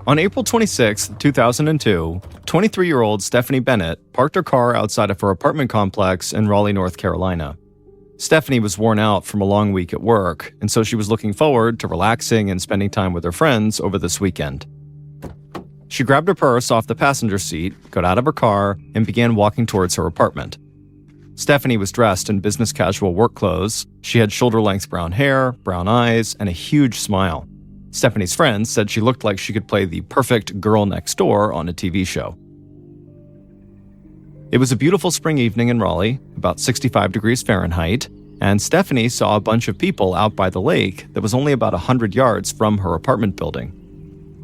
On April 26, 2002, 23-year-old Stephanie Bennett parked her car outside of her apartment complex in Raleigh, North Carolina. Stephanie was worn out from a long week at work, and so she was looking forward to relaxing and spending time with her friends over this weekend. She grabbed her purse off the passenger seat, got out of her car, and began walking towards her apartment. Stephanie was dressed in business casual work clothes. She had shoulder-length brown hair, brown eyes, and a huge smile. Stephanie's friends said she looked like she could play the perfect girl next door on a TV show. It was a beautiful spring evening in Raleigh, about 65 degrees Fahrenheit, and Stephanie saw a bunch of people out by the lake that was only about 100 yards from her apartment building.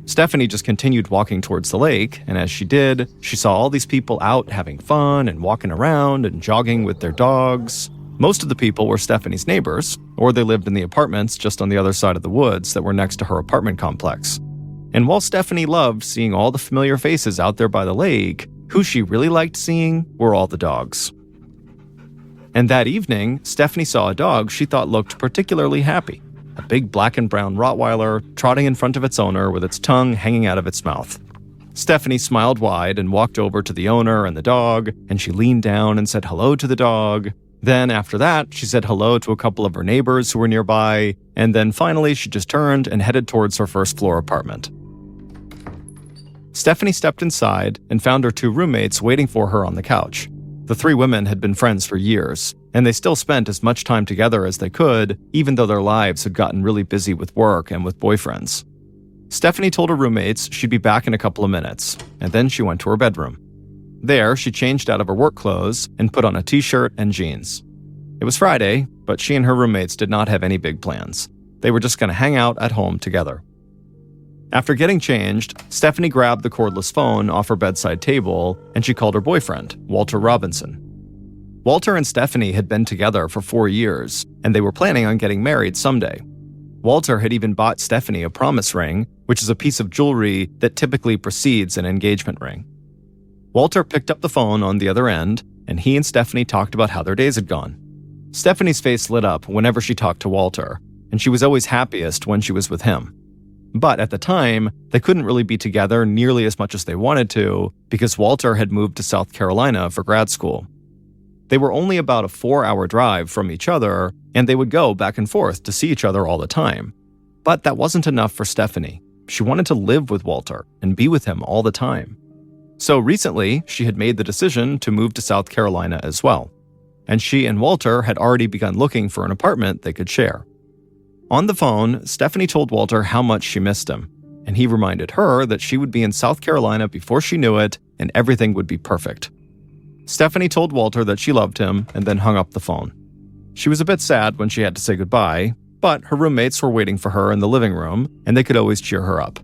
Stephanie just continued walking towards the lake, and as she did, she saw all these people out having fun and walking around and jogging with their dogs. Most of the people were Stephanie's neighbors, or they lived in the apartments just on the other side of the woods that were next to her apartment complex. And while Stephanie loved seeing all the familiar faces out there by the lake, who she really liked seeing were all the dogs. And that evening, Stephanie saw a dog she thought looked particularly happy. A big black and brown Rottweiler trotting in front of its owner with its tongue hanging out of its mouth. Stephanie smiled wide and walked over to the owner and the dog, and she leaned down and said hello to the dog. Then after that, she said hello to a couple of her neighbors who were nearby, and then finally she just turned and headed towards her first floor apartment. Stephanie stepped inside and found her two roommates waiting for her on the couch. The three women had been friends for years, and they still spent as much time together as they could, even though their lives had gotten really busy with work and with boyfriends. Stephanie told her roommates she'd be back in a couple of minutes, and then she went to her bedroom. There, she changed out of her work clothes and put on a t-shirt and jeans. It was Friday, but she and her roommates did not have any big plans. They were just going to hang out at home together. After getting changed, Stephanie grabbed the cordless phone off her bedside table and she called her boyfriend, Walter Robinson. Walter and Stephanie had been together for 4 years, and they were planning on getting married someday. Walter had even bought Stephanie a promise ring, which is a piece of jewelry that typically precedes an engagement ring. Walter picked up the phone on the other end, and he and Stephanie talked about how their days had gone. Stephanie's face lit up whenever she talked to Walter, and she was always happiest when she was with him. But at the time, they couldn't really be together nearly as much as they wanted to because Walter had moved to South Carolina for grad school. They were only about a 4-hour drive from each other, and they would go back and forth to see each other all the time. But that wasn't enough for Stephanie. She wanted to live with Walter and be with him all the time. So recently, she had made the decision to move to South Carolina as well. And she and Walter had already begun looking for an apartment they could share. On the phone, Stephanie told Walter how much she missed him, and he reminded her that she would be in South Carolina before she knew it, and everything would be perfect. Stephanie told Walter that she loved him and then hung up the phone. She was a bit sad when she had to say goodbye, but her roommates were waiting for her in the living room, and they could always cheer her up.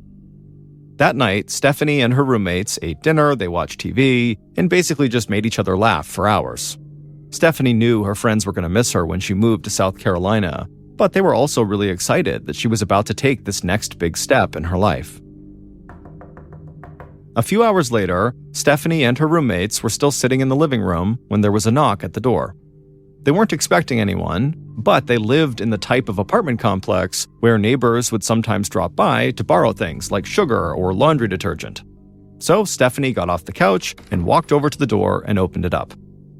That night, Stephanie and her roommates ate dinner, they watched TV, and basically just made each other laugh for hours. Stephanie knew her friends were going to miss her when she moved to South Carolina, but they were also really excited that she was about to take this next big step in her life. A few hours later, Stephanie and her roommates were still sitting in the living room when there was a knock at the door. They weren't expecting anyone, but they lived in the type of apartment complex where neighbors would sometimes drop by to borrow things like sugar or laundry detergent. So Stephanie got off the couch and walked over to the door and opened it up.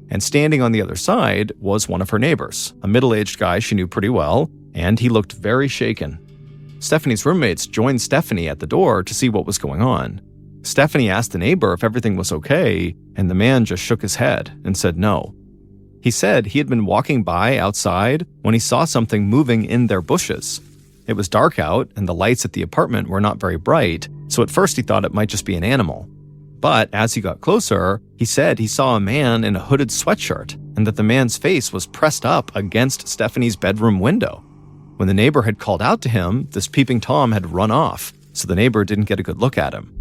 And standing on the other side was one of her neighbors, a middle-aged guy she knew pretty well, and he looked very shaken. Stephanie's roommates joined Stephanie at the door to see what was going on. Stephanie asked the neighbor if everything was okay, and the man just shook his head and said no. He said he had been walking by outside when he saw something moving in their bushes. It was dark out, and the lights at the apartment were not very bright, so at first he thought it might just be an animal. But as he got closer, he said he saw a man in a hooded sweatshirt, and that the man's face was pressed up against Stephanie's bedroom window. When the neighbor had called out to him, this peeping Tom had run off, so the neighbor didn't get a good look at him.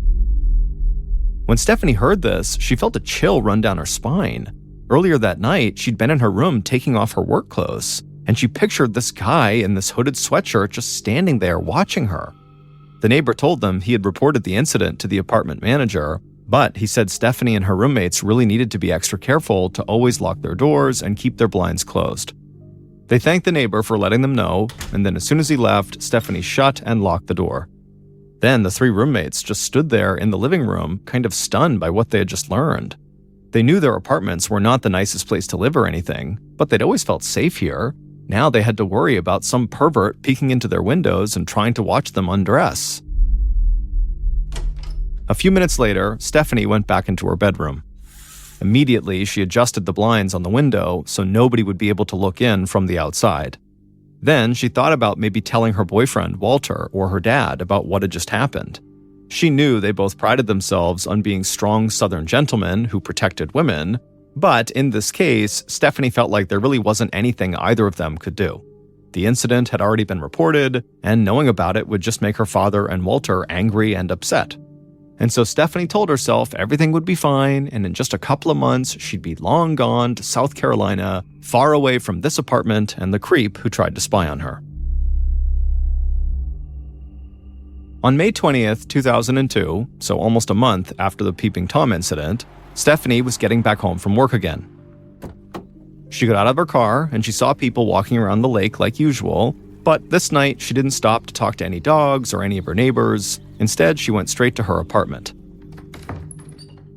When Stephanie heard this, she felt a chill run down her spine. Earlier that night, she'd been in her room taking off her work clothes, and she pictured this guy in this hooded sweatshirt just standing there watching her. The neighbor told them he had reported the incident to the apartment manager, but he said Stephanie and her roommates really needed to be extra careful to always lock their doors and keep their blinds closed. They thanked the neighbor for letting them know, and then as soon as he left, Stephanie shut and locked the door. Then the three roommates just stood there in the living room, kind of stunned by what they had just learned. They knew their apartments were not the nicest place to live or anything, but they'd always felt safe here. Now they had to worry about some pervert peeking into their windows and trying to watch them undress. A few minutes later, Stephanie went back into her bedroom. Immediately, she adjusted the blinds on the window so nobody would be able to look in from the outside. Then she thought about maybe telling her boyfriend, Walter, or her dad about what had just happened. She knew they both prided themselves on being strong Southern gentlemen who protected women, but in this case, Stephanie felt like there really wasn't anything either of them could do. The incident had already been reported, and knowing about it would just make her father and Walter angry and upset. And so Stephanie told herself everything would be fine, and in just a couple of months, she'd be long gone to South Carolina, far away from this apartment and the creep who tried to spy on her. On May 20th, 2002, so almost a month after the Peeping Tom incident, Stephanie was getting back home from work again. She got out of her car and she saw people walking around the lake like usual, but this night she didn't stop to talk to any dogs or any of her neighbors. Instead, she went straight to her apartment.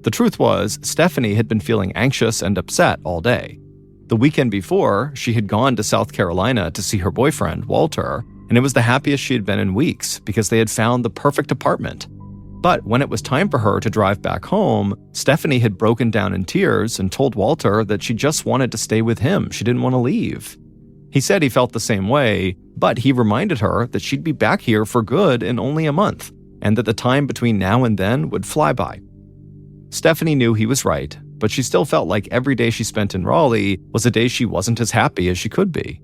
The truth was, Stephanie had been feeling anxious and upset all day. The weekend before, she had gone to South Carolina to see her boyfriend, Walter, and it was the happiest she had been in weeks because they had found the perfect apartment. But when it was time for her to drive back home, Stephanie had broken down in tears and told Walter that she just wanted to stay with him. She didn't want to leave. He said he felt the same way, but he reminded her that she'd be back here for good in only a month, and that the time between now and then would fly by. Stephanie knew he was right, but she still felt like every day she spent in Raleigh was a day she wasn't as happy as she could be.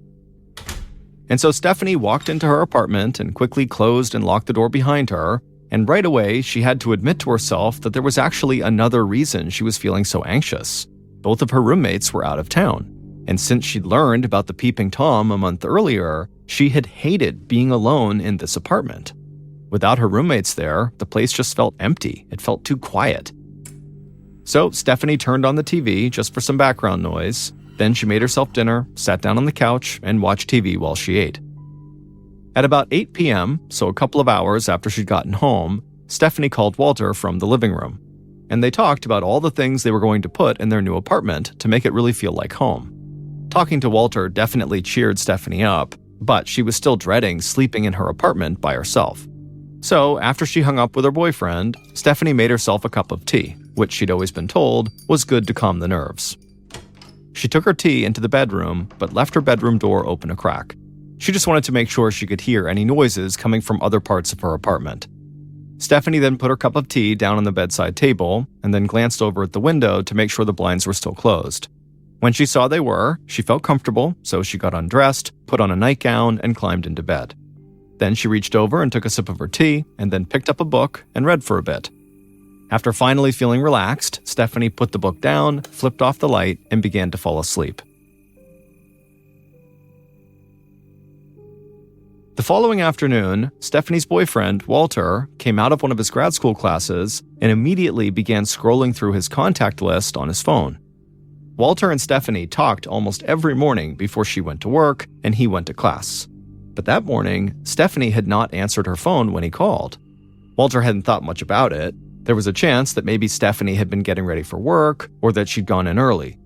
And so Stephanie walked into her apartment and quickly closed and locked the door behind her, and right away she had to admit to herself that there was actually another reason she was feeling so anxious. Both of her roommates were out of town. And since she'd learned about the Peeping Tom a month earlier, she had hated being alone in this apartment. Without her roommates there, the place just felt empty. It felt too quiet. So Stephanie turned on the TV just for some background noise. Then she made herself dinner, sat down on the couch, and watched TV while she ate. At about 8 p.m., so a couple of hours after she'd gotten home, Stephanie called Walter from the living room. And they talked about all the things they were going to put in their new apartment to make it really feel like home. Talking to Walter definitely cheered Stephanie up, but she was still dreading sleeping in her apartment by herself. So after she hung up with her boyfriend, Stephanie made herself a cup of tea, which she'd always been told was good to calm the nerves. She took her tea into the bedroom, but left her bedroom door open a crack. She just wanted to make sure she could hear any noises coming from other parts of her apartment. Stephanie then put her cup of tea down on the bedside table, and then glanced over at the window to make sure the blinds were still closed. When she saw they were, she felt comfortable, so she got undressed, put on a nightgown, and climbed into bed. Then she reached over and took a sip of her tea, and then picked up a book and read for a bit. After finally feeling relaxed, Stephanie put the book down, flipped off the light, and began to fall asleep. The following afternoon, Stephanie's boyfriend, Walter, came out of one of his grad school classes and immediately began scrolling through his contact list on his phone. Walter and Stephanie talked almost every morning before she went to work and he went to class. But that morning, Stephanie had not answered her phone when he called. Walter hadn't thought much about it. There was a chance that maybe Stephanie had been getting ready for work or that she'd gone in early.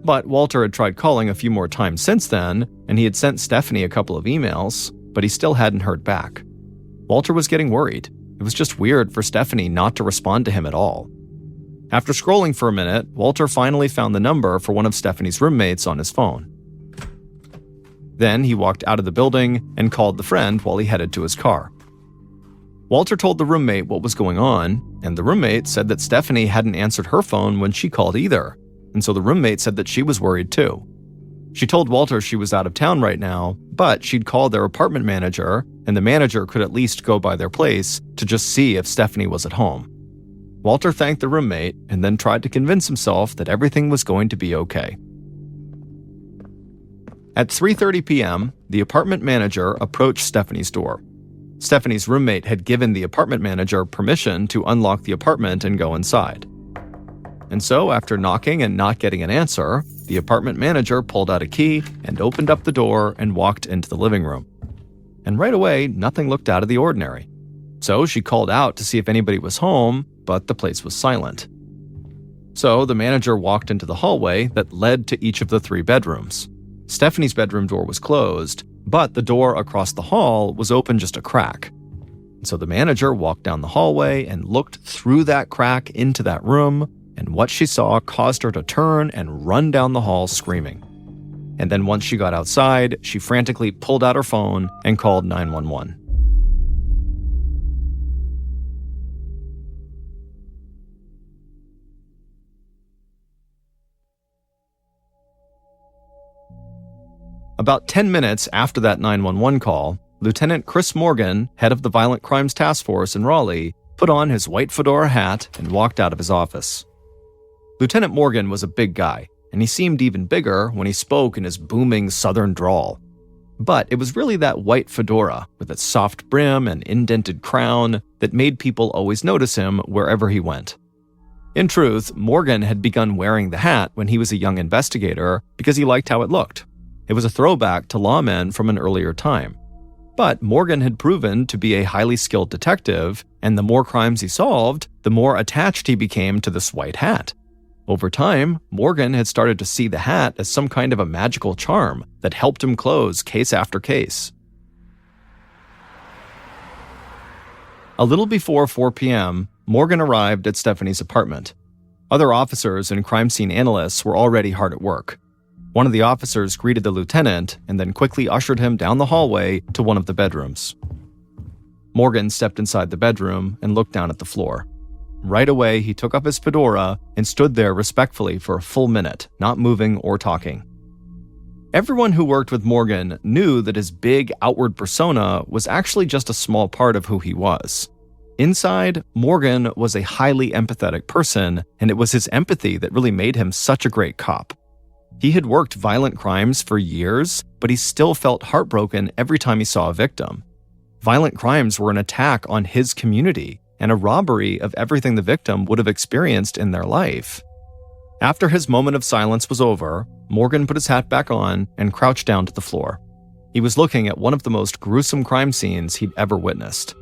But Walter had tried calling a few more times since then, and he had sent Stephanie a couple of emails, but he still hadn't heard back. Walter was getting worried. It was just weird for Stephanie not to respond to him at all. After scrolling for a minute, Walter finally found the number for one of Stephanie's roommates on his phone. Then he walked out of the building and called the friend while he headed to his car. Walter told the roommate what was going on, and the roommate said that Stephanie hadn't answered her phone when she called either, and so the roommate said that she was worried too. She told Walter she was out of town right now, but she'd called their apartment manager, and the manager could at least go by their place to just see if Stephanie was at home. Walter thanked the roommate and then tried to convince himself that everything was going to be okay. At 3:30 p.m., the apartment manager approached Stephanie's door. Stephanie's roommate had given the apartment manager permission to unlock the apartment and go inside. And so, after knocking and not getting an answer, the apartment manager pulled out a key and opened up the door and walked into the living room. And right away, nothing looked out of the ordinary. So she called out to see if anybody was home, but the place was silent. So the manager walked into the hallway that led to each of the 3 bedrooms. Stephanie's bedroom door was closed, but the door across the hall was open just a crack. So the manager walked down the hallway and looked through that crack into that room, and what she saw caused her to turn and run down the hall screaming. And then once she got outside, she frantically pulled out her phone and called 911. About 10 minutes after that 911 call, Lieutenant Chris Morgan, head of the Violent Crimes Task Force in Raleigh, put on his white fedora hat and walked out of his office. Lieutenant Morgan was a big guy, and he seemed even bigger when he spoke in his booming southern drawl. But it was really that white fedora, with its soft brim and indented crown, that made people always notice him wherever he went. In truth, Morgan had begun wearing the hat when he was a young investigator because he liked how it looked. It was a throwback to lawmen from an earlier time. But Morgan had proven to be a highly skilled detective, and the more crimes he solved, the more attached he became to this white hat. Over time, Morgan had started to see the hat as some kind of a magical charm that helped him close case after case. A little before 4 p.m., Morgan arrived at Stephanie's apartment. Other officers and crime scene analysts were already hard at work. One of the officers greeted the lieutenant and then quickly ushered him down the hallway to one of the bedrooms. Morgan stepped inside the bedroom and looked down at the floor. Right away, he took up his fedora and stood there respectfully for a full minute, not moving or talking. Everyone who worked with Morgan knew that his big outward persona was actually just a small part of who he was. Inside, Morgan was a highly empathetic person, and it was his empathy that really made him such a great cop. He had worked violent crimes for years, but he still felt heartbroken every time he saw a victim. Violent crimes were an attack on his community and a robbery of everything the victim would have experienced in their life. After his moment of silence was over, Morgan put his hat back on and crouched down to the floor. He was looking at one of the most gruesome crime scenes he'd ever witnessed.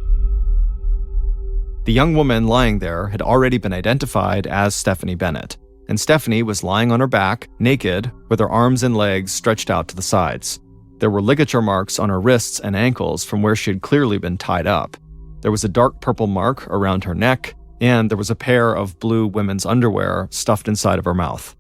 The young woman lying there had already been identified as Stephanie Bennett, and Stephanie was lying on her back, naked, with her arms and legs stretched out to the sides. There were ligature marks on her wrists and ankles from where she had clearly been tied up. There was a dark purple mark around her neck, and there was a pair of blue women's underwear stuffed inside of her mouth.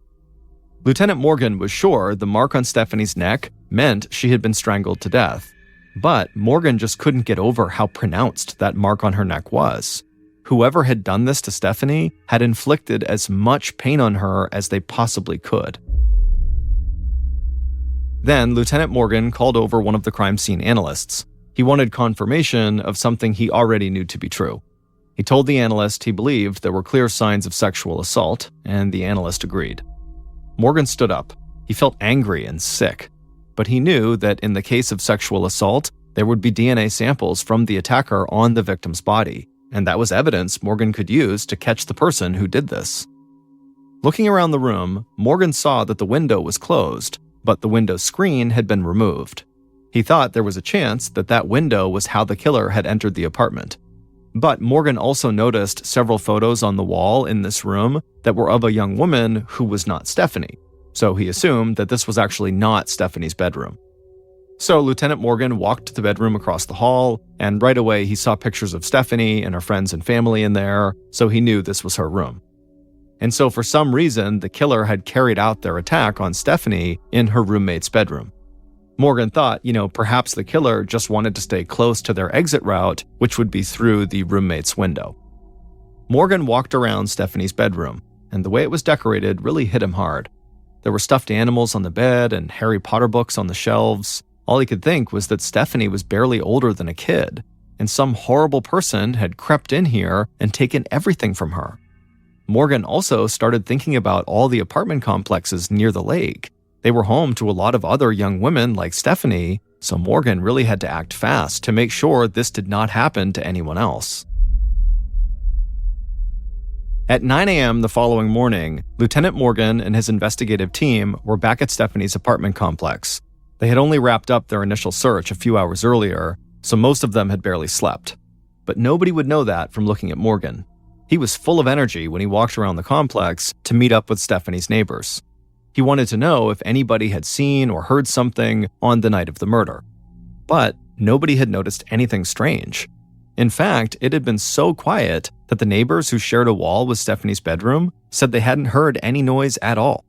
Lieutenant Morgan was sure the mark on Stephanie's neck meant she had been strangled to death, but Morgan just couldn't get over how pronounced that mark on her neck was. Whoever had done this to Stephanie had inflicted as much pain on her as they possibly could. Then Lieutenant Morgan called over one of the crime scene analysts. He wanted confirmation of something he already knew to be true. He told the analyst he believed there were clear signs of sexual assault, and the analyst agreed. Morgan stood up. He felt angry and sick, but he knew that in the case of sexual assault, there would be DNA samples from the attacker on the victim's body, and that was evidence Morgan could use to catch the person who did this. Looking around the room, Morgan saw that the window was closed, but the window screen had been removed. He thought there was a chance that that window was how the killer had entered the apartment. But Morgan also noticed several photos on the wall in this room that were of a young woman who was not Stephanie, so he assumed that this was actually not Stephanie's bedroom. So Lieutenant Morgan walked to the bedroom across the hall, and right away he saw pictures of Stephanie and her friends and family in there, so he knew this was her room. And so for some reason, the killer had carried out their attack on Stephanie in her roommate's bedroom. Morgan thought, perhaps the killer just wanted to stay close to their exit route, which would be through the roommate's window. Morgan walked around Stephanie's bedroom, and the way it was decorated really hit him hard. There were stuffed animals on the bed and Harry Potter books on the shelves. All he could think was that Stephanie was barely older than a kid, and some horrible person had crept in here and taken everything from her. Morgan also started thinking about all the apartment complexes near the lake. They were home to a lot of other young women like Stephanie, so Morgan really had to act fast to make sure this did not happen to anyone else. At 9 a.m. the following morning, Lieutenant Morgan and his investigative team were back at Stephanie's apartment complex. They had only wrapped up their initial search a few hours earlier, so most of them had barely slept. but nobody would know that from looking at Morgan. He was full of energy when he walked around the complex to meet up with Stephanie's neighbors. He wanted to know if anybody had seen or heard something on the night of the murder. But nobody had noticed anything strange. In fact, it had been so quiet that the neighbors who shared a wall with Stephanie's bedroom said they hadn't heard any noise at all.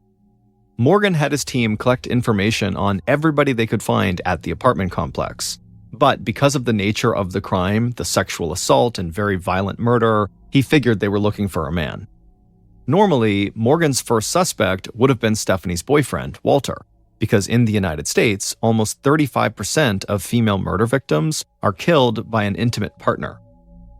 Morgan had his team collect information on everybody they could find at the apartment complex. But because of the nature of the crime, the sexual assault and very violent murder, he figured they were looking for a man. Normally, Morgan's first suspect would have been Stephanie's boyfriend, Walter, because in the United States, almost 35% of female murder victims are killed by an intimate partner.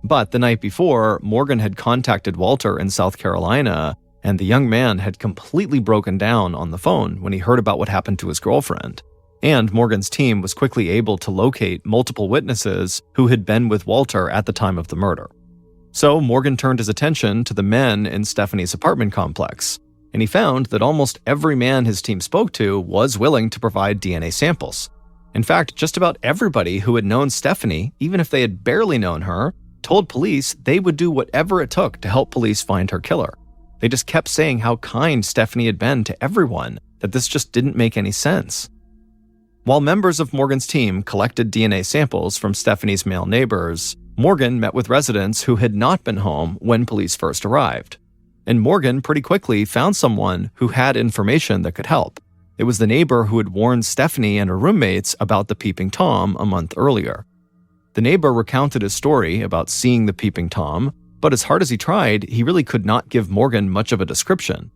But the night before, Morgan had contacted Walter in South Carolina, and the young man had completely broken down on the phone when he heard about what happened to his girlfriend. And Morgan's team was quickly able to locate multiple witnesses who had been with Walter at the time of the murder. So Morgan turned his attention to the men in Stephanie's apartment complex, and he found that almost every man his team spoke to was willing to provide DNA samples. In fact, just about everybody who had known Stephanie, even if they had barely known her, told police they would do whatever it took to help police find her killer. They just kept saying how kind Stephanie had been to everyone, that this just didn't make any sense. While members of Morgan's team collected DNA samples from Stephanie's male neighbors, Morgan met with residents who had not been home when police first arrived. And Morgan pretty quickly found someone who had information that could help. It was the neighbor who had warned Stephanie and her roommates about the peeping Tom a month earlier. The neighbor recounted his story about seeing the peeping Tom, but as hard as he tried, he really could not give Morgan much of a description.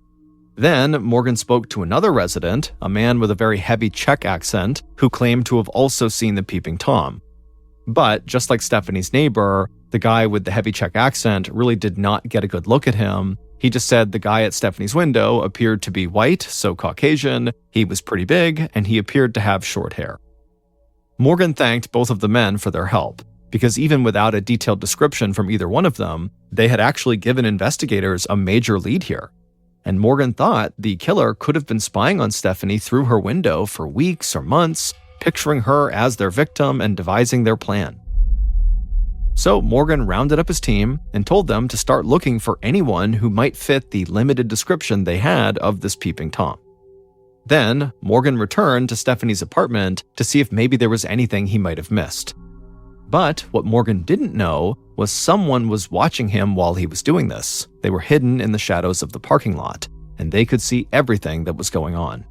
Then, Morgan spoke to another resident, a man with a very heavy Czech accent, who claimed to have also seen the peeping Tom. But, just like Stephanie's neighbor, the guy with the heavy Czech accent really did not get a good look at him. He just said the guy at Stephanie's window appeared to be white, so Caucasian, he was pretty big, and he appeared to have short hair. Morgan thanked both of the men for their help, because even without a detailed description from either one of them, they had actually given investigators a major lead here. And Morgan thought the killer could have been spying on Stephanie through her window for weeks or months, picturing her as their victim and devising their plan. So Morgan rounded up his team and told them to start looking for anyone who might fit the limited description they had of this peeping Tom. Then, Morgan returned to Stephanie's apartment to see if maybe there was anything he might have missed. But what Morgan didn't know was someone was watching him while he was doing this. They were hidden in the shadows of the parking lot, and they could see everything that was going on.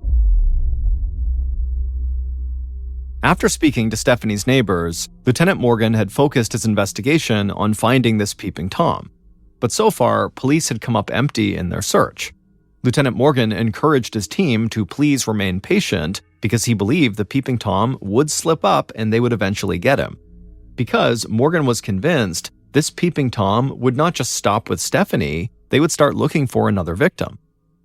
After speaking to Stephanie's neighbors, Lieutenant Morgan had focused his investigation on finding this peeping Tom. But so far, police had come up empty in their search. Lieutenant Morgan encouraged his team to please remain patient because he believed the peeping Tom would slip up and they would eventually get him. Because Morgan was convinced this peeping Tom would not just stop with Stephanie, they would start looking for another victim.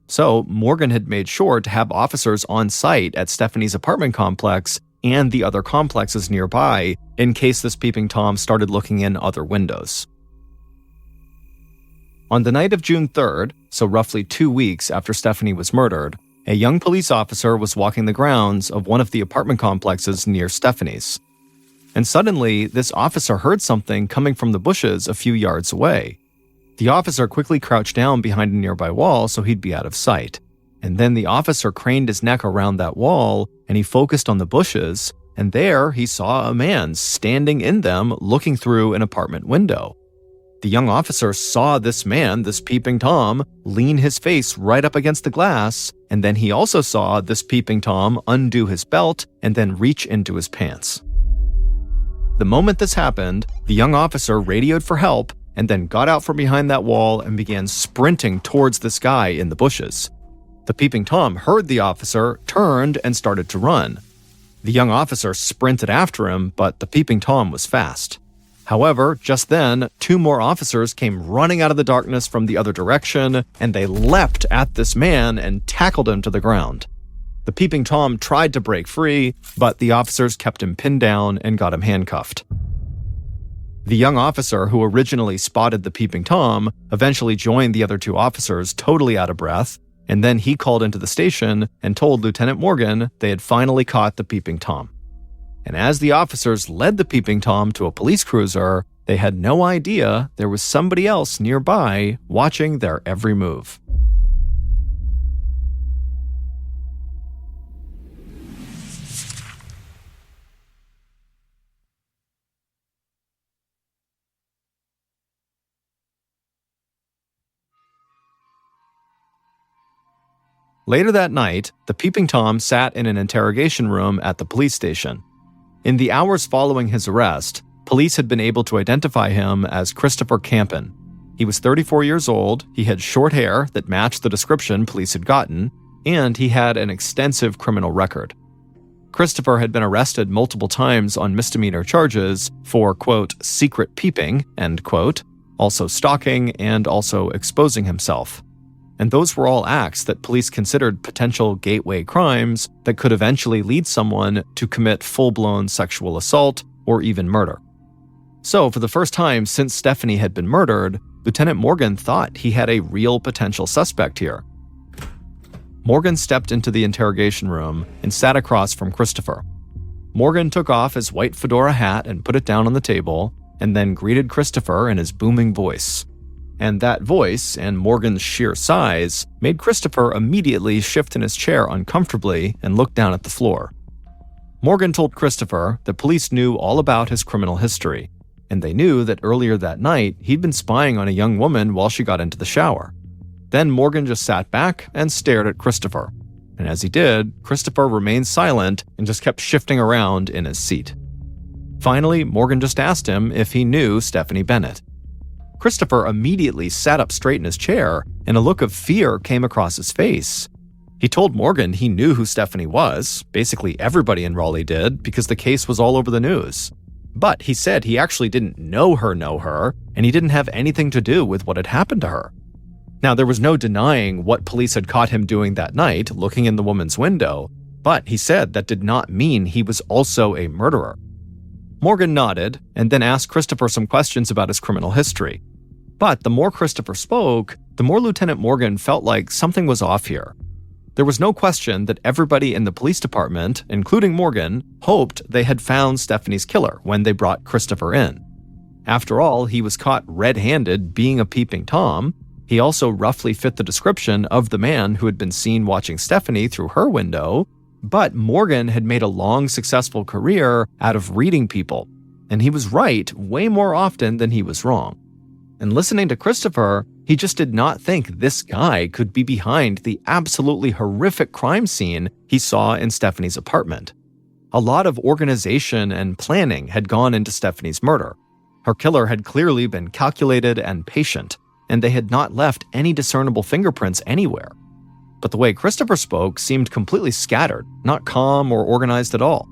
So Morgan had made sure to have officers on site at Stephanie's apartment complex and the other complexes nearby in case this peeping Tom started looking in other windows. On the night of June 3rd, so roughly 2 weeks after Stephanie was murdered, a young police officer was walking the grounds of one of the apartment complexes near Stephanie's. And suddenly, this officer heard something coming from the bushes a few yards away. The officer quickly crouched down behind a nearby wall so he'd be out of sight. And then the officer craned his neck around that wall, and he focused on the bushes, and there he saw a man standing in them looking through an apartment window. The young officer saw this man, this peeping Tom, lean his face right up against the glass, and then he also saw this peeping Tom undo his belt and then reach into his pants. The moment this happened, the young officer radioed for help and then got out from behind that wall and began sprinting towards this guy in the bushes. The peeping Tom heard the officer, turned, and started to run. The young officer sprinted after him, but the peeping Tom was fast. However, just then, 2 more officers came running out of the darkness from the other direction, and they leapt at this man and tackled him to the ground. The peeping Tom tried to break free, but the officers kept him pinned down and got him handcuffed. The young officer who originally spotted the peeping Tom eventually joined the other 2 officers totally out of breath, and then he called into the station and told Lieutenant Morgan they had finally caught the peeping Tom. And as the officers led the peeping Tom to a police cruiser, They had no idea there was somebody else nearby watching their every move. Later that night, the Peeping Tom sat in an interrogation room at the police station. In the hours following his arrest, police had been able to identify him as Christopher Campen. He was 34 years old, he had short hair that matched the description police had gotten, and he had an extensive criminal record. Christopher had been arrested multiple times on misdemeanor charges for, quote, secret peeping, end quote, also stalking, and also exposing himself. And those were all acts that police considered potential gateway crimes that could eventually lead someone to commit full-blown sexual assault or even murder. So, for the first time since Stephanie had been murdered, Lieutenant Morgan thought he had a real potential suspect here. Morgan stepped into the interrogation room and sat across from Christopher. Morgan took off his white fedora hat and put it down on the table, and then greeted Christopher in his booming voice. And that voice, and Morgan's sheer size, made Christopher immediately shift in his chair uncomfortably and look down at the floor. Morgan told Christopher that police knew all about his criminal history, and they knew that earlier that night he'd been spying on a young woman while she got into the shower. Then Morgan just sat back and stared at Christopher. And as he did, Christopher remained silent and just kept shifting around in his seat. Finally, Morgan just asked him if he knew Stephanie Bennett. Christopher immediately sat up straight in his chair, and a look of fear came across his face. He told Morgan he knew who Stephanie was. Basically everybody in Raleigh did, because the case was all over the news. But he said he actually didn't know her, and he didn't have anything to do with what had happened to her. Now, there was no denying what police had caught him doing that night, looking in the woman's window, but he said that did not mean he was also a murderer. Morgan nodded, and then asked Christopher some questions about his criminal history. But the more Christopher spoke, the more Lieutenant Morgan felt like something was off here. There was no question that everybody in the police department, including Morgan, hoped they had found Stephanie's killer when they brought Christopher in. After all, he was caught red-handed being a peeping Tom. He also roughly fit the description of the man who had been seen watching Stephanie through her window, but Morgan had made a long, successful career out of reading people, and he was right way more often than he was wrong. And listening to Christopher, he just did not think this guy could be behind the absolutely horrific crime scene he saw in Stephanie's apartment. A lot of organization and planning had gone into Stephanie's murder. Her killer had clearly been calculated and patient, and they had not left any discernible fingerprints anywhere. But the way Christopher spoke seemed completely scattered, not calm or organized at all.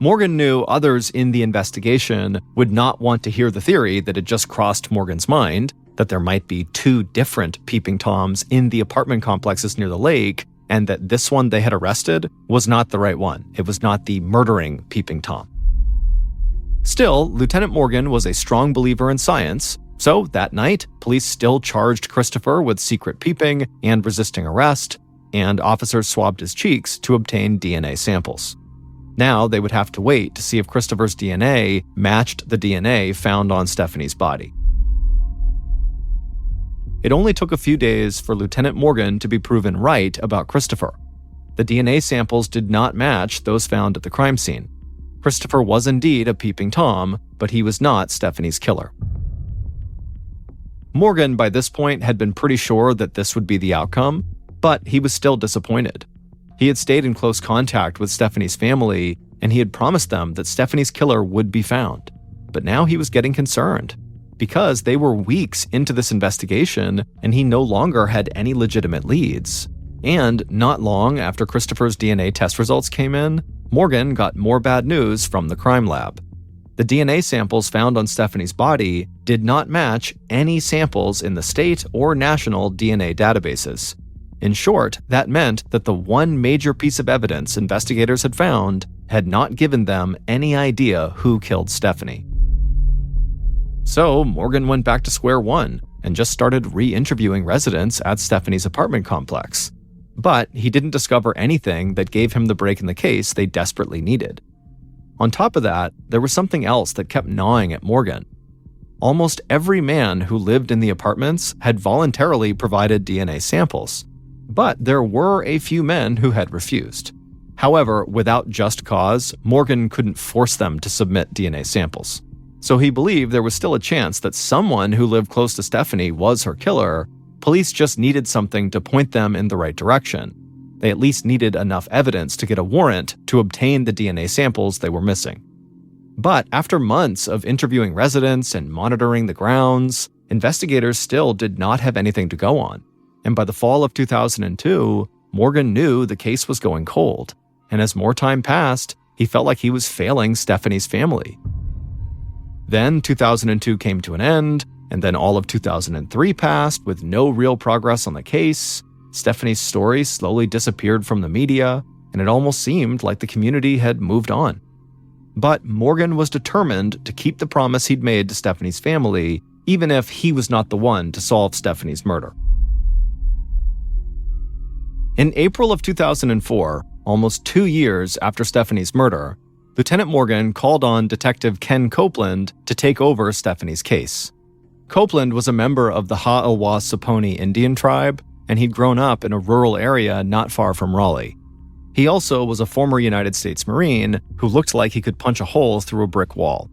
Morgan knew others in the investigation would not want to hear the theory that had just crossed Morgan's mind, that there might be two different peeping Toms in the apartment complexes near the lake, and that this one they had arrested was not the right one. It was not the murdering peeping Tom. Still, Lieutenant Morgan was a strong believer in science, so that night, police still charged Christopher with secret peeping and resisting arrest, and officers swabbed his cheeks to obtain DNA samples. Now they would have to wait to see if Christopher's DNA matched the DNA found on Stephanie's body. It only took a few days for Lieutenant Morgan to be proven right about Christopher. The DNA samples did not match those found at the crime scene. Christopher was indeed a peeping Tom, but he was not Stephanie's killer. Morgan, by this point, had been pretty sure that this would be the outcome, but he was still disappointed. He had stayed in close contact with Stephanie's family, and he had promised them that Stephanie's killer would be found. But now he was getting concerned, because they were weeks into this investigation, and he no longer had any legitimate leads. And not long after Christopher's DNA test results came in, Morgan got more bad news from the crime lab. The DNA samples found on Stephanie's body did not match any samples in the state or national DNA databases. In short, that meant that the one major piece of evidence investigators had found had not given them any idea who killed Stephanie. So Morgan went back to square one and just started re-interviewing residents at Stephanie's apartment complex. But he didn't discover anything that gave him the break in the case they desperately needed. On top of that, there was something else that kept gnawing at Morgan. almost every man who lived in the apartments had voluntarily provided DNA samples. But there were a few men who had refused. However, without just cause, Morgan couldn't force them to submit DNA samples. So he believed there was still a chance that someone who lived close to Stephanie was her killer. Police just needed something to point them in the right direction. They at least needed enough evidence to get a warrant to obtain the DNA samples they were missing. But after months of interviewing residents and monitoring the grounds, investigators still did not have anything to go on. And by the fall of 2002, Morgan knew the case was going cold. And as more time passed, he felt like he was failing Stephanie's family. Then 2002 came to an end, and then all of 2003 passed with no real progress on the case. Stephanie's story slowly disappeared from the media, and it almost seemed like the community had moved on. But Morgan was determined to keep the promise he'd made to Stephanie's family, even if he was not the one to solve Stephanie's murder. In April of 2004, almost 2 years after Stephanie's murder, Lieutenant Morgan called on Detective Ken Copeland to take over Stephanie's case. Copeland was a member of the Ha-il-Wa-Saponi Indian tribe, and he'd grown up in a rural area not far from Raleigh. He also was a former United States Marine who looked like he could punch a hole through a brick wall.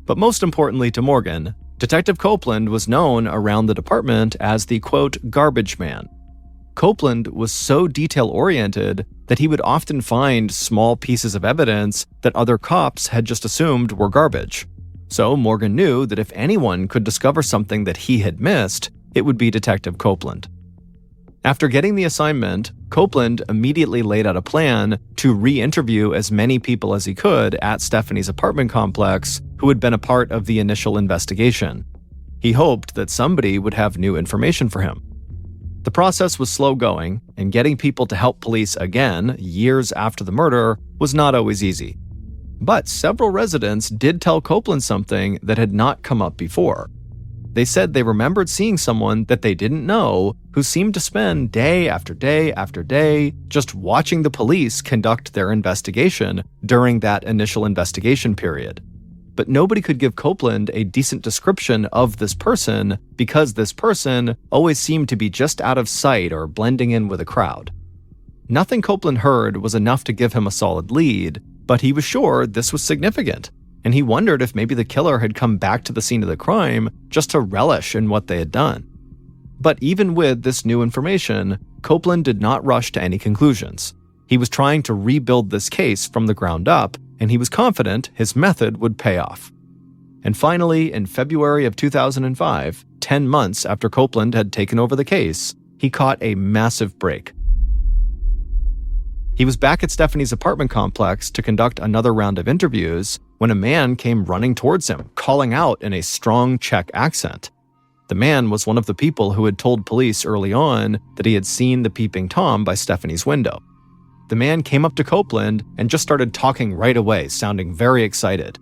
But most importantly to Morgan, Detective Copeland was known around the department as the, quote, garbage man. Copeland was so detail-oriented that he would often find small pieces of evidence that other cops had just assumed were garbage. So Morgan knew that if anyone could discover something that he had missed, it would be Detective Copeland. After getting the assignment, Copeland immediately laid out a plan to re-interview as many people as he could at Stephanie's apartment complex who had been a part of the initial investigation. He hoped that somebody would have new information for him. The process was slow going, and getting people to help police again, years after the murder, was not always easy. But several residents did tell Copeland something that had not come up before. They said they remembered seeing someone that they didn't know who seemed to spend day after day after day just watching the police conduct their investigation during that initial investigation period. But nobody could give Copeland a decent description of this person because this person always seemed to be just out of sight or blending in with a crowd. Nothing Copeland heard was enough to give him a solid lead, but he was sure this was significant, and he wondered if maybe the killer had come back to the scene of the crime just to relish in what they had done. But even with this new information, Copeland did not rush to any conclusions. He was trying to rebuild this case from the ground up, and he was confident his method would pay off. And finally, in February of 2005, 10 months after Copeland had taken over the case, he caught a massive break. He was back at Stephanie's apartment complex to conduct another round of interviews when a man came running towards him, calling out in a strong Czech accent. The man was one of the people who had told police early on that he had seen the peeping Tom by Stephanie's window. The man came up to Copeland and just started talking right away, sounding very excited.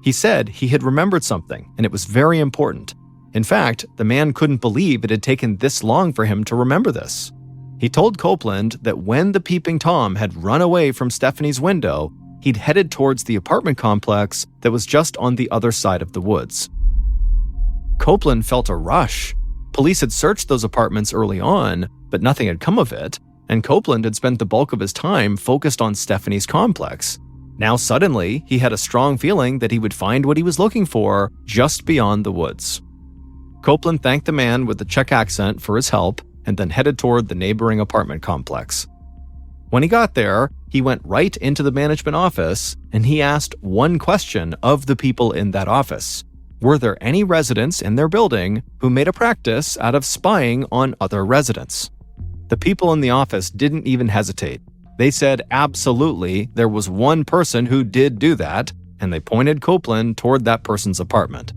He said he had remembered something, and it was very important. In fact, the man couldn't believe it had taken this long for him to remember this. He told Copeland that when the peeping Tom had run away from Stephanie's window, he'd headed towards the apartment complex that was just on the other side of the woods. Copeland felt a rush. Police had searched those apartments early on, but nothing had come of it, and Copeland had spent the bulk of his time focused on Stephanie's complex. Now suddenly, he had a strong feeling that he would find what he was looking for just beyond the woods. Copeland thanked the man with the Czech accent for his help and then headed toward the neighboring apartment complex. When he got there, he went right into the management office and he asked one question of the people in that office. Were there any residents in their building who made a practice out of spying on other residents? The people in the office didn't even hesitate. They said absolutely there was one person who did do that, and they pointed Copeland toward that person's apartment.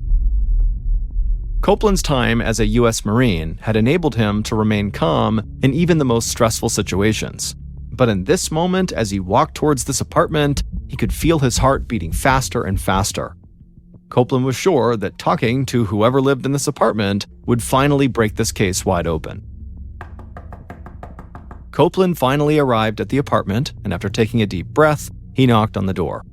Copeland's time as a U.S. Marine had enabled him to remain calm in even the most stressful situations. But in this moment, as he walked towards this apartment, he could feel his heart beating faster and faster. Copeland was sure that talking to whoever lived in this apartment would finally break this case wide open. Copeland finally arrived at the apartment, and after taking a deep breath, he knocked on the door.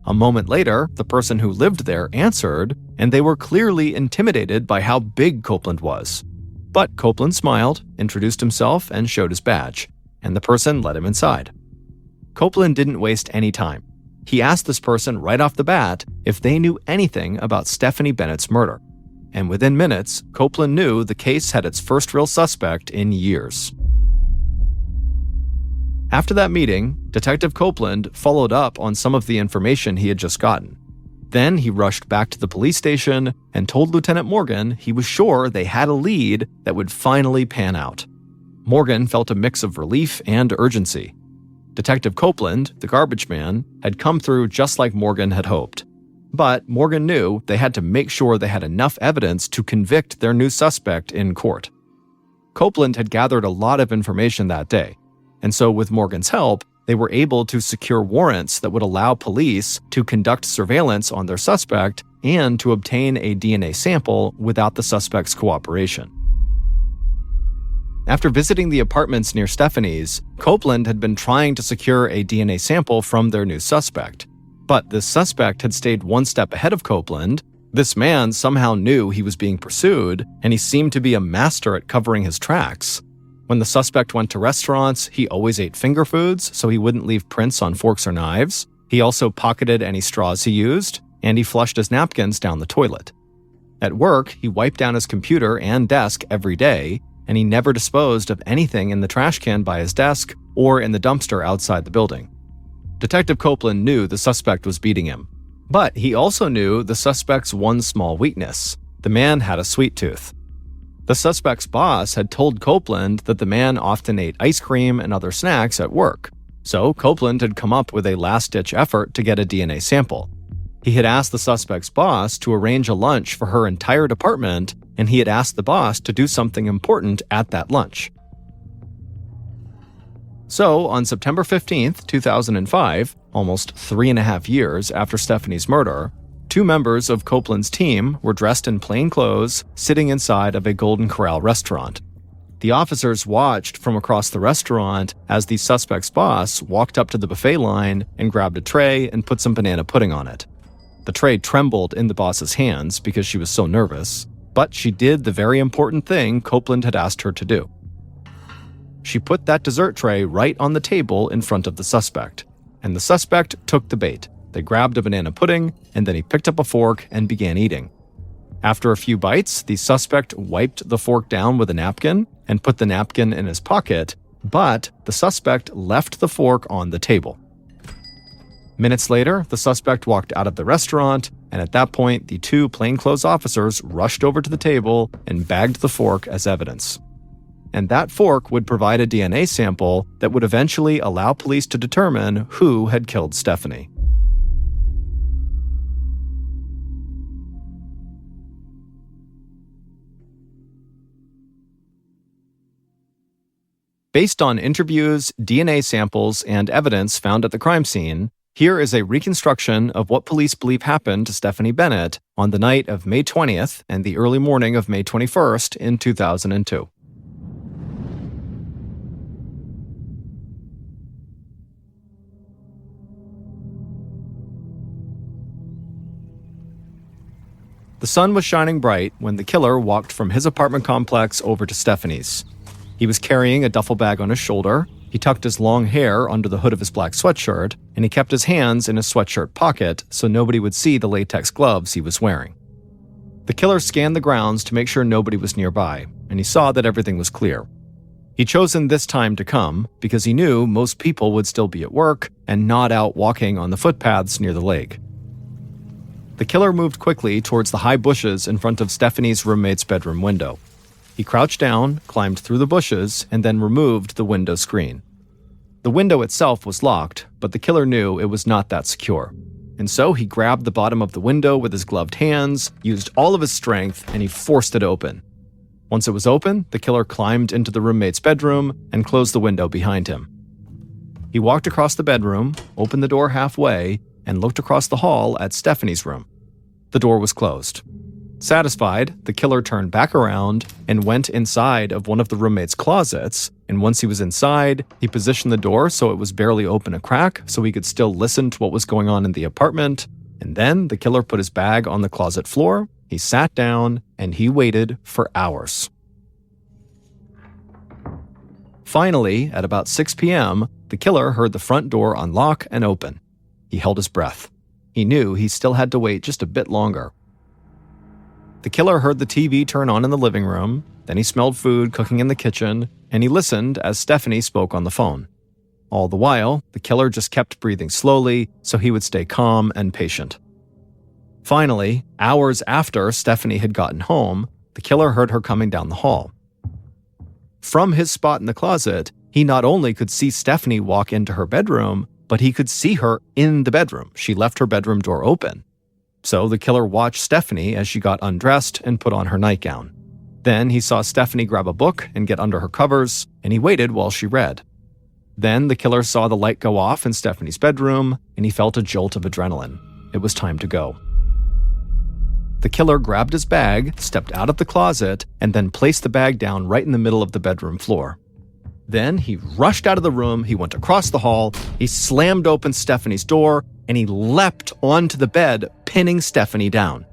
A moment later, the person who lived there answered, and they were clearly intimidated by how big Copeland was. But Copeland smiled, introduced himself, and showed his badge, and the person let him inside. Copeland didn't waste any time. He asked this person right off the bat if they knew anything about Stephanie Bennett's murder. And within minutes, Copeland knew the case had its first real suspect in years. After that meeting, Detective Copeland followed up on some of the information he had just gotten. Then he rushed back to the police station and told Lieutenant Morgan he was sure they had a lead that would finally pan out. Morgan felt a mix of relief and urgency. Detective Copeland, the garbage man, had come through just like Morgan had hoped. But Morgan knew they had to make sure they had enough evidence to convict their new suspect in court. Copeland had gathered a lot of information that day, and so with Morgan's help, they were able to secure warrants that would allow police to conduct surveillance on their suspect and to obtain a DNA sample without the suspect's cooperation. After visiting the apartments near Stephanie's, Copeland had been trying to secure a DNA sample from their new suspect. But this suspect had stayed one step ahead of Copeland. This man somehow knew he was being pursued, and he seemed to be a master at covering his tracks. When the suspect went to restaurants, he always ate finger foods so he wouldn't leave prints on forks or knives. He also pocketed any straws he used, and he flushed his napkins down the toilet. At work, he wiped down his computer and desk every day, and he never disposed of anything in the trash can by his desk or in the dumpster outside the building. Detective Copeland knew the suspect was beating him, but he also knew the suspect's one small weakness. The man had a sweet tooth. The suspect's boss had told Copeland that the man often ate ice cream and other snacks at work, so Copeland had come up with a last-ditch effort to get a DNA sample. He had asked the suspect's boss to arrange a lunch for her entire department, and he had asked the boss to do something important at that lunch. So, on September 15th, 2005, almost 3.5 years after Stephanie's murder, 2 members of Copeland's team were dressed in plain clothes, sitting inside of a Golden Corral restaurant. The officers watched from across the restaurant as the suspect's boss walked up to the buffet line and grabbed a tray and put some banana pudding on it. The tray trembled in the boss's hands because she was so nervous, but she did the very important thing Copeland had asked her to do. She put that dessert tray right on the table in front of the suspect, and the suspect took the bait. They grabbed a banana pudding, and then he picked up a fork and began eating. After a few bites, the suspect wiped the fork down with a napkin and put the napkin in his pocket, but the suspect left the fork on the table. Minutes later, the suspect walked out of the restaurant, and at that point, the 2 plainclothes officers rushed over to the table and bagged the fork as evidence. And that fork would provide a DNA sample that would eventually allow police to determine who had killed Stephanie. Based on interviews, DNA samples, and evidence found at the crime scene, here is a reconstruction of what police believe happened to Stephanie Bennett on the night of May 20th and the early morning of May 21st in 2002. The sun was shining bright when the killer walked from his apartment complex over to Stephanie's. He was carrying a duffel bag on his shoulder, he tucked his long hair under the hood of his black sweatshirt, and he kept his hands in his sweatshirt pocket so nobody would see the latex gloves he was wearing. The killer scanned the grounds to make sure nobody was nearby, and he saw that everything was clear. He'd chosen this time to come because he knew most people would still be at work and not out walking on the footpaths near the lake. The killer moved quickly towards the high bushes in front of Stephanie's roommate's bedroom window. He crouched down, climbed through the bushes, and then removed the window screen. The window itself was locked, but the killer knew it was not that secure. And so he grabbed the bottom of the window with his gloved hands, used all of his strength, and he forced it open. Once it was open, the killer climbed into the roommate's bedroom and closed the window behind him. He walked across the bedroom, opened the door halfway, and looked across the hall at Stephanie's room. The door was closed. Satisfied, the killer turned back around and went inside of one of the roommate's closets, and once he was inside, he positioned the door so it was barely open a crack so he could still listen to what was going on in the apartment, and then the killer put his bag on the closet floor He sat down and he waited for hours. Finally, at about 6 p.m., the killer heard the front door unlock and open. He held his breath. He knew he still had to wait just a bit longer. The killer heard the TV turn on in the living room, then he smelled food cooking in the kitchen, and he listened as Stephanie spoke on the phone. All the while, the killer just kept breathing slowly so he would stay calm and patient. Finally, hours after Stephanie had gotten home, the killer heard her coming down the hall. From his spot in the closet, he not only could see Stephanie walk into her bedroom, but he could see her in the bedroom. She left her bedroom door open. So the killer watched Stephanie as she got undressed and put on her nightgown. Then he saw Stephanie grab a book and get under her covers, and he waited while she read. Then the killer saw the light go off in Stephanie's bedroom, and he felt a jolt of adrenaline. It was time to go. The killer grabbed his bag, stepped out of the closet, and then placed the bag down right in the middle of the bedroom floor. Then he rushed out of the room, he went across the hall, he slammed open Stephanie's door, and he leapt onto the bed, pinning Stephanie down.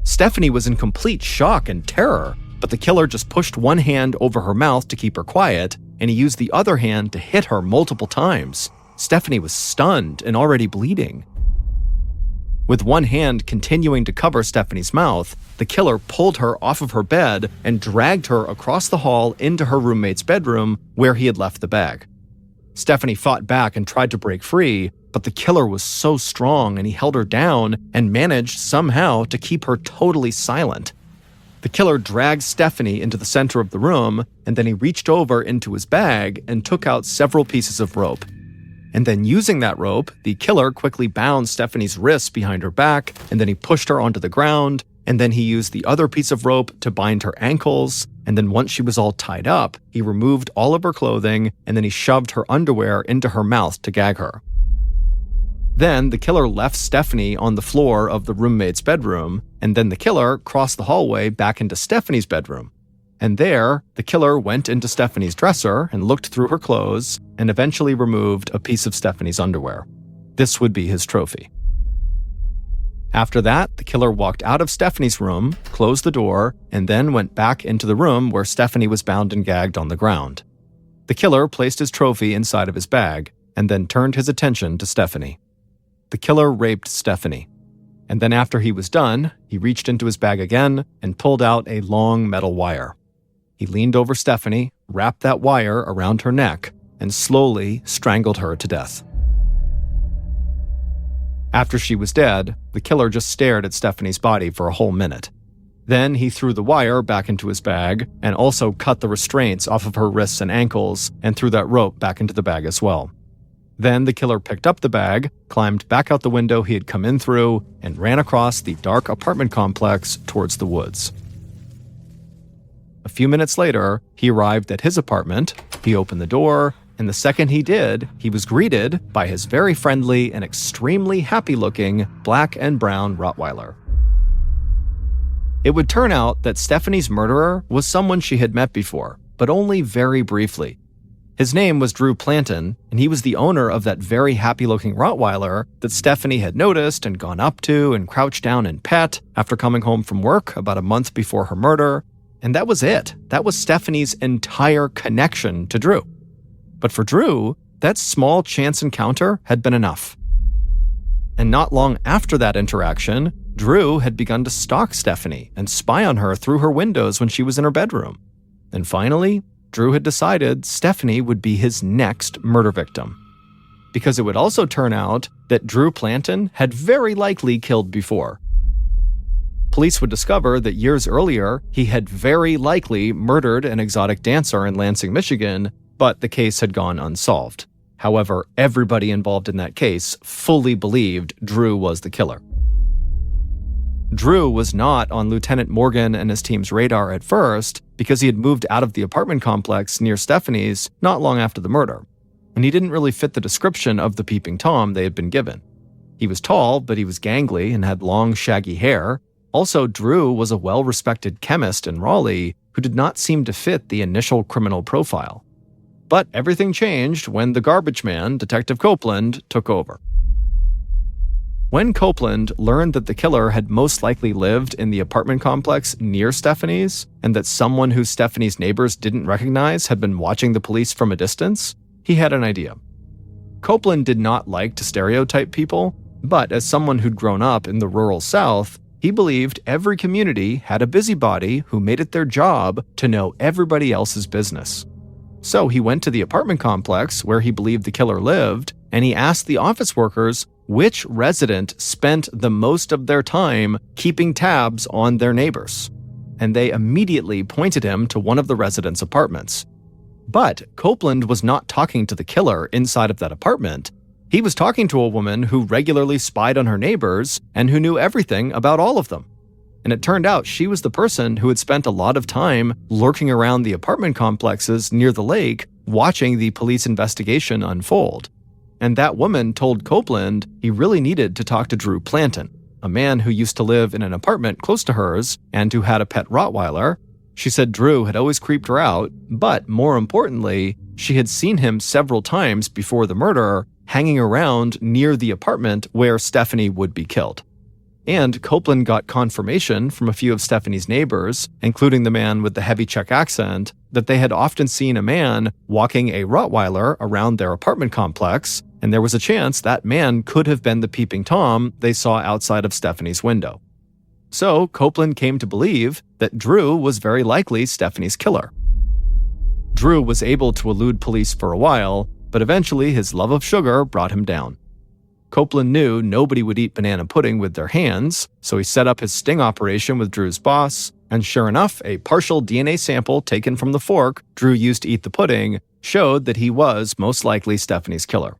Stephanie was in complete shock and terror, but the killer just pushed one hand over her mouth to keep her quiet, and he used the other hand to hit her multiple times. Stephanie was stunned and already bleeding. With one hand continuing to cover Stephanie's mouth, the killer pulled her off of her bed and dragged her across the hall into her roommate's bedroom where he had left the bag. Stephanie fought back and tried to break free, but the killer was so strong and he held her down and managed somehow to keep her totally silent. The killer dragged Stephanie into the center of the room, and then he reached over into his bag and took out several pieces of rope. And then using that rope, the killer quickly bound Stephanie's wrists behind her back, and then he pushed her onto the ground, and then he used the other piece of rope to bind her ankles, and then once she was all tied up, he removed all of her clothing, and then he shoved her underwear into her mouth to gag her. Then the killer left Stephanie on the floor of the roommate's bedroom, and then the killer crossed the hallway back into Stephanie's bedroom. And there, the killer went into Stephanie's dresser and looked through her clothes and eventually removed a piece of Stephanie's underwear. This would be his trophy. After that, the killer walked out of Stephanie's room, closed the door, and then went back into the room where Stephanie was bound and gagged on the ground. The killer placed his trophy inside of his bag and then turned his attention to Stephanie. The killer raped Stephanie. And then after he was done, he reached into his bag again and pulled out a long metal wire. He leaned over Stephanie, wrapped that wire around her neck, and slowly strangled her to death. After she was dead, the killer just stared at Stephanie's body for a whole minute. Then he threw the wire back into his bag and also cut the restraints off of her wrists and ankles and threw that rope back into the bag as well. Then the killer picked up the bag, climbed back out the window he had come in through, and ran across the dark apartment complex towards the woods. A few minutes later, he arrived at his apartment, he opened the door, and the second he did, he was greeted by his very friendly and extremely happy-looking black and brown Rottweiler. It would turn out that Stephanie's murderer was someone she had met before, but only very briefly. His name was Drew Planton, and he was the owner of that very happy-looking Rottweiler that Stephanie had noticed and gone up to and crouched down and pet after coming home from work about a month before her murder. And that was it. That was Stephanie's entire connection to Drew. But for Drew, that small chance encounter had been enough. And not long after that interaction, Drew had begun to stalk Stephanie and spy on her through her windows when she was in her bedroom. And finally, Drew had decided Stephanie would be his next murder victim. Because it would also turn out that Drew Planton had very likely killed before. Police would discover that years earlier, he had very likely murdered an exotic dancer in Lansing, Michigan, but the case had gone unsolved. However, everybody involved in that case fully believed Drew was the killer. Drew was not on Lieutenant Morgan and his team's radar at first because he had moved out of the apartment complex near Stephanie's not long after the murder, and he didn't really fit the description of the peeping Tom they had been given. He was tall, but he was gangly and had long, shaggy hair. Also, Drew was a well-respected chemist in Raleigh who did not seem to fit the initial criminal profile. But everything changed when the garbage man, Detective Copeland, took over. When Copeland learned that the killer had most likely lived in the apartment complex near Stephanie's, and that someone who Stephanie's neighbors didn't recognize had been watching the police from a distance, he had an idea. Copeland did not like to stereotype people, but as someone who'd grown up in the rural South, he believed every community had a busybody who made it their job to know everybody else's business. So he went to the apartment complex where he believed the killer lived, and he asked the office workers which resident spent the most of their time keeping tabs on their neighbors. And they immediately pointed him to one of the residents' apartments. But Copeland was not talking to the killer inside of that apartment. He was talking to a woman who regularly spied on her neighbors and who knew everything about all of them. And it turned out she was the person who had spent a lot of time lurking around the apartment complexes near the lake, watching the police investigation unfold. And that woman told Copeland he really needed to talk to Drew Planton, a man who used to live in an apartment close to hers and who had a pet Rottweiler. She said Drew had always creeped her out, but more importantly, she had seen him several times before the murder, hanging around near the apartment where Stephanie would be killed. And Copeland got confirmation from a few of Stephanie's neighbors, including the man with the heavy Czech accent, that they had often seen a man walking a Rottweiler around their apartment complex, and there was a chance that man could have been the peeping Tom they saw outside of Stephanie's window. So Copeland came to believe that Drew was very likely Stephanie's killer. Drew was able to elude police for a while, but eventually his love of sugar brought him down. Copeland knew nobody would eat banana pudding with their hands, so he set up his sting operation with Drew's boss, and sure enough, a partial DNA sample taken from the fork Drew used to eat the pudding showed that he was most likely Stephanie's killer.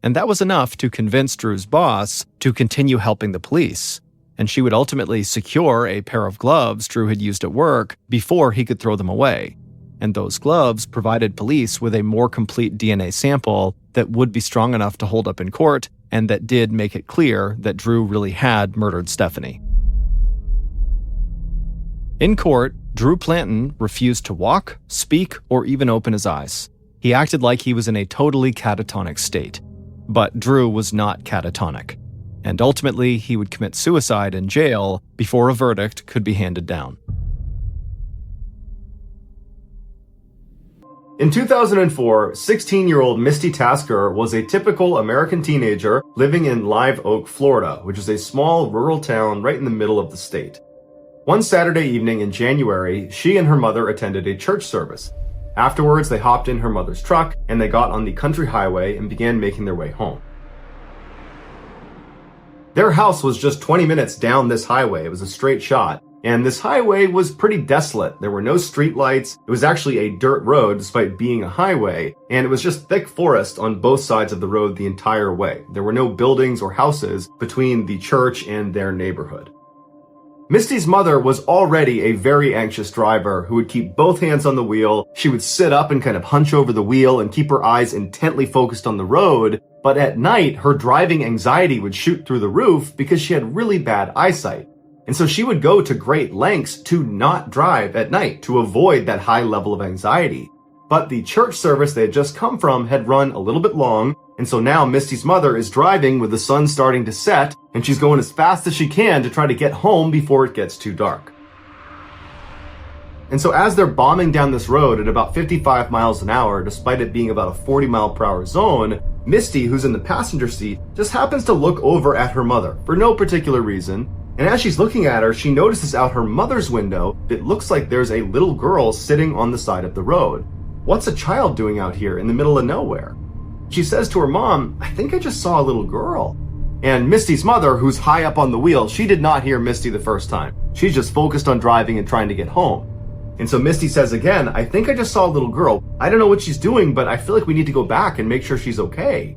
And that was enough to convince Drew's boss to continue helping the police, and she would ultimately secure a pair of gloves Drew had used at work before he could throw them away. And those gloves provided police with a more complete DNA sample that would be strong enough to hold up in court, and that did make it clear that Drew really had murdered Stephanie. In court, Drew Planton refused to walk, speak, or even open his eyes. He acted like he was in a totally catatonic state. But Drew was not catatonic, and ultimately he would commit suicide in jail before a verdict could be handed down. In 2004, 16-year-old Misty Tasker was a typical American teenager living in Live Oak, Florida, which is a small rural town right in the middle of the state. One Saturday evening in January, she and her mother attended a church service. Afterwards, they hopped in her mother's truck and they got on the country highway and began making their way home. Their house was just 20 minutes down this highway. It was a straight shot. And this highway was pretty desolate. There were no streetlights. It was actually a dirt road despite being a highway. And it was just thick forest on both sides of the road the entire way. There were no buildings or houses between the church and their neighborhood. Misty's mother was already a very anxious driver who would keep both hands on the wheel. She would sit up and kind of hunch over the wheel and keep her eyes intently focused on the road. But at night, her driving anxiety would shoot through the roof because she had really bad eyesight. And so she would go to great lengths to not drive at night to avoid that high level of anxiety. But the church service they had just come from had run a little bit long, and so now Misty's mother is driving with the sun starting to set, and she's going as fast as she can to try to get home before it gets too dark. And so as they're bombing down this road at about 55 miles an hour, despite it being about a 40-mile-per-hour zone, Misty, who's in the passenger seat, just happens to look over at her mother for no particular reason. And as she's looking at her, she notices out her mother's window, it looks like there's a little girl sitting on the side of the road. What's a child doing out here in the middle of nowhere? She says to her mom, I think I just saw a little girl. And Misty's mother, who's high up on the wheel, she did not hear Misty the first time. She's just focused on driving and trying to get home. And so Misty says again, I think I just saw a little girl. I don't know what she's doing, but I feel like we need to go back and make sure she's okay.